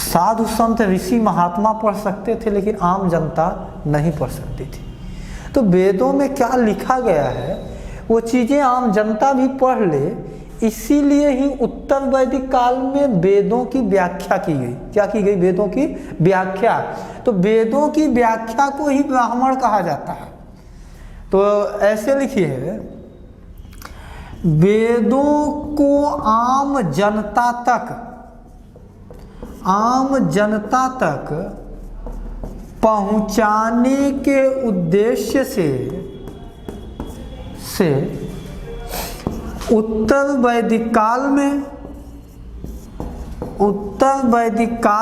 साधु संत ऋषि महात्मा पढ़ सकते थे, लेकिन आम जनता नहीं पढ़ सकती थी। तो वेदों में क्या लिखा गया है वो चीज़ें आम जनता भी पढ़ ले, इसीलिए ही उत्तर वैदिक काल में वेदों की व्याख्या की गई। क्या की गई? वेदों की व्याख्या। तो वेदों की व्याख्या को ही ब्राह्मण कहा जाता है। तो ऐसे लिखिए, वेदों को आम जनता तक पहुंचाने के उद्देश्य से उत्तर वैदिक काल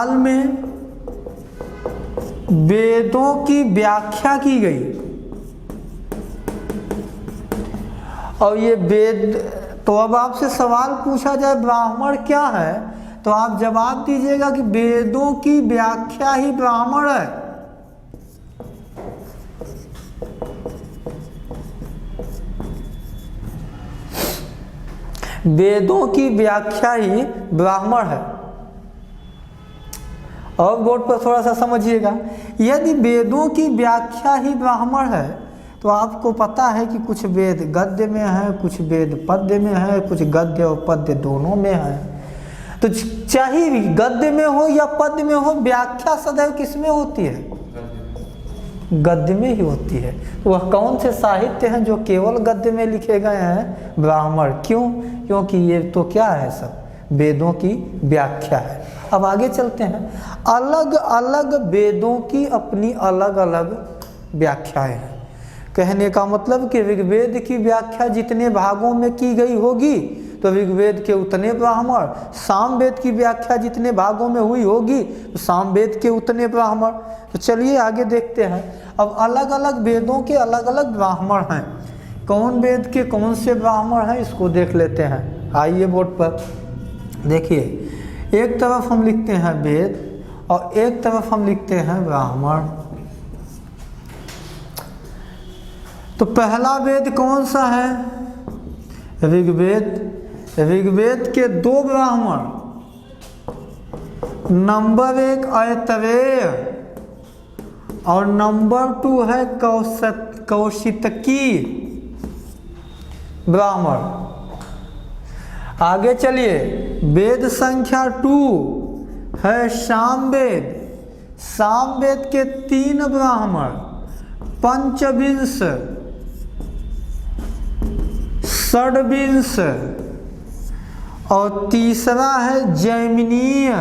में वेदों की व्याख्या की गई। और ये वेद, तो अब आपसे सवाल पूछा जाए ब्राह्मण क्या है, तो आप जवाब दीजिएगा कि वेदों की व्याख्या ही ब्राह्मण है। वेदों की व्याख्या ही ब्राह्मण है। और बोर्ड पर थोड़ा सा समझिएगा, यदि वेदों की व्याख्या ही ब्राह्मण है तो आपको पता है कि कुछ वेद गद्य में है, कुछ वेद पद्य में है, कुछ गद्य और पद्य दोनों में है। तो चाहे गद्य में हो या पद्य में हो, व्याख्या सदैव किस में होती है? गद्य में ही होती है। तो वह कौन से साहित्य हैं जो केवल गद्य में लिखे गए हैं? ब्राह्मण। क्यों? क्योंकि ये तो क्या है, सब वेदों की व्याख्या है। अब आगे चलते हैं। अलग अलग वेदों की अपनी अलग अलग व्याख्याएं हैं। कहने का मतलब कि ऋग्वेद की व्याख्या जितने भागों में की गई होगी तो ऋग्वेद के उतने ब्राह्मण, सामवेद की व्याख्या जितने भागों में हुई होगी तो सामवेद के उतने ब्राह्मण। तो चलिए आगे देखते हैं। अब अलग अलग वेदों के अलग अलग ब्राह्मण हैं। कौन वेद के कौन से ब्राह्मण हैं इसको देख लेते हैं। आइए बोर्ड पर देखिए, एक तरफ हम लिखते हैं वेद और एक तरफ हम लिखते हैं ब्राह्मण। तो पहला वेद कौन सा है? ऋग्वेद। ऋग्वेद के दो ब्राह्मण, नंबर 1 ऐतरेय और नंबर 2 है कौशितकी ब्राह्मण। आगे चलिए, वेद संख्या 2 है सामवेद। सामवेद के 3 ब्राह्मण, पंचविंश, षड्विंश और तीसरा है जैमिनीय।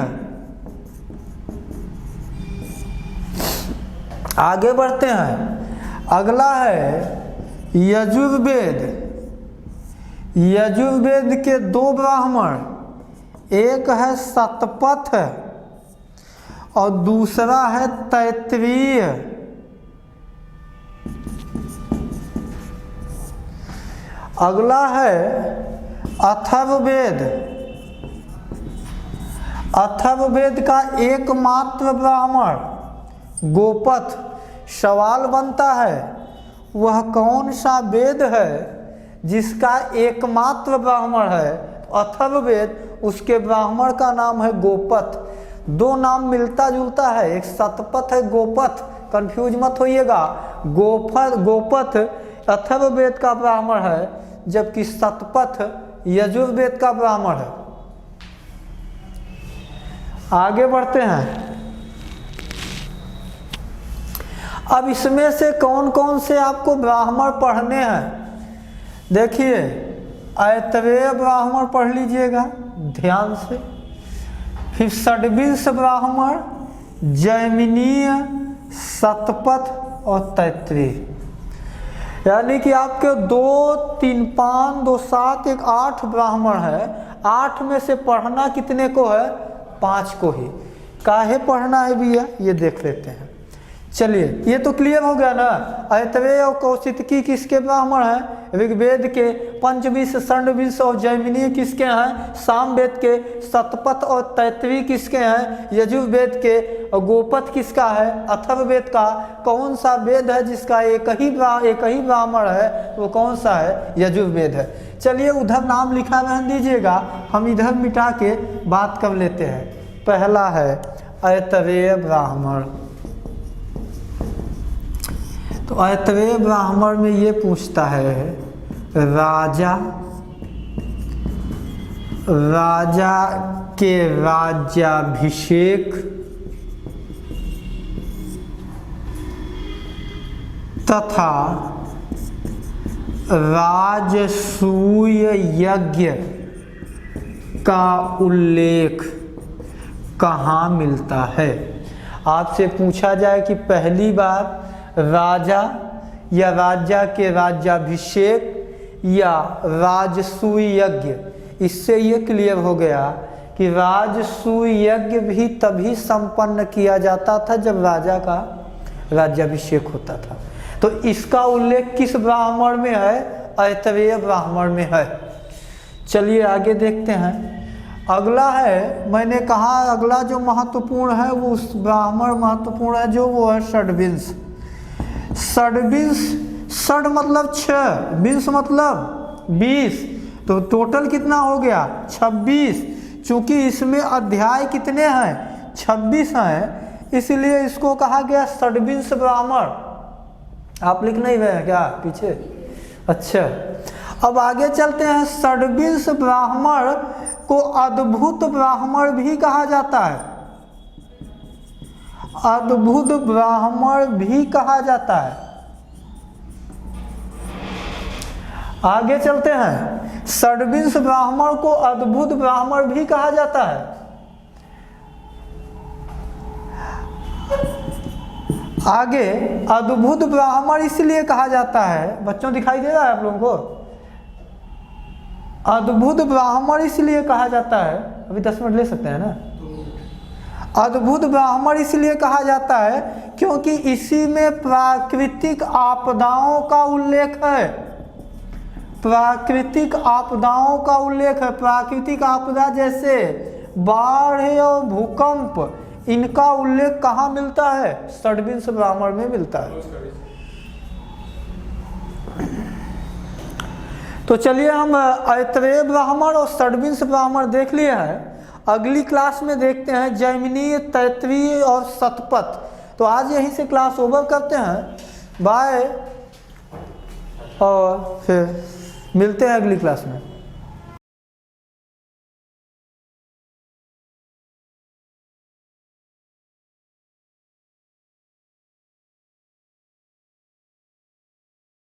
आगे बढ़ते हैं। अगला है यजुर्वेद। यजुर्वेद के दो ब्राह्मण, एक है शतपथ और दूसरा है तैत्तिरीय। अगला है अथर्ववेद। अथर्ववेद का एकमात्र ब्राह्मण गोपथ। सवाल बनता है वह कौन सा वेद है जिसका एकमात्र ब्राह्मण है? अथर्ववेद, उसके ब्राह्मण का नाम है गोपथ। दो नाम मिलता जुलता है, एक शतपथ है, गोपथ, कंफ्यूज मत होइएगा। गोपथ अथर्ववेद का ब्राह्मण है, जबकि शतपथ यजुर्वेद का ब्राह्मण है। आगे बढ़ते हैं। अब इसमें से कौन कौन से आपको ब्राह्मण पढ़ने हैं? देखिए, ऐतरेय ब्राह्मण पढ़ लीजिएगा ध्यान से, फिर षड्विंश ब्राह्मण, जैमिनीय, शतपथ और तैत्तिरीय। यानी कि आपके 2, 3, 5, 2, 7, 1, 8 ब्राह्मण है। 8 में से पढ़ना कितने को है? 5 को ही। काहे पढ़ना है भैया, ये देख लेते हैं। चलिए, ये तो क्लियर हो गया ना। ऐतरेय और कौशितकी किसके ब्राह्मण हैं? ऋग्वेद के। पंचविंश, षड्विंश और जैमिनीय किसके हैं? सामवेद के। शतपथ और तैत्तिरीय किसके हैं? यजुर्वेद के। और गोपथ किसका है? अथर्ववेद का। कौन सा वेद है जिसका एक ही ब्राह्मण है? वो कौन सा है? यजुर्वेद है। चलिए, उधर नाम लिखा रहने दीजिएगा, हम इधर मिटा के बात कर लेते हैं। पहला है ऐतरेय ब्राह्मण। तो ऐतरेय ब्राह्मण में ये पूछता है राजा के राज्याभिषेक तथा राजसूय यज्ञ का उल्लेख कहाँ मिलता है? आपसे पूछा जाए कि पहली बार राजा या राजा के राज्याभिषेक या राजसूय यज्ञ, इससे ये क्लियर हो गया कि राजसूय यज्ञ भी तभी संपन्न किया जाता था जब राजा का राज्याभिषेक होता था। तो इसका उल्लेख किस ब्राह्मण में है? ऐतरेय ब्राह्मण में है। चलिए आगे देखते हैं। अगला है, मैंने कहा अगला जो महत्वपूर्ण है वो उस ब्राह्मण महत्वपूर्ण है जो वो है षड्विंश। षड्विंश, षड मतलब 6, विंश मतलब 20, तो टोटल कितना हो गया? 26। चूंकि इसमें अध्याय कितने हैं? 26 हैं, इसलिए इसको कहा गया षड्विंश ब्राह्मण। आप लिख नहीं रहे हैं क्या पीछे? अच्छा, अब आगे चलते हैं। षड्विंश ब्राह्मण को अद्भुत ब्राह्मण भी कहा जाता है। अद्भुत ब्राह्मण भी कहा जाता है। आगे चलते हैं। षड्विंश ब्राह्मण को अद्भुत ब्राह्मण भी कहा जाता है। आगे अद्भुत ब्राह्मण इसलिए कहा जाता है, बच्चों दिखाई दे रहा है आप लोगों को? अद्भुत ब्राह्मण इसलिए कहा जाता है, अभी 10 मिनट ले सकते हैं ना? अद्भुत ब्राह्मण इसलिए कहा जाता है क्योंकि इसी में प्राकृतिक आपदाओं का उल्लेख है। प्राकृतिक आपदाओं का उल्लेख है। प्राकृतिक आपदा जैसे बाढ़ और भूकंप, इनका उल्लेख कहाँ मिलता है? षड्विंश ब्राह्मण में मिलता है। तो चलिए, हम ऐतरेय ब्राह्मण और षड्विंश ब्राह्मण देख लिए हैं। अगली क्लास में देखते हैं जैमिनीय, तैत्तिरीय और शतपथ। तो आज यहीं से क्लास ओवर करते हैं। बाय, और फिर मिलते हैं अगली क्लास में।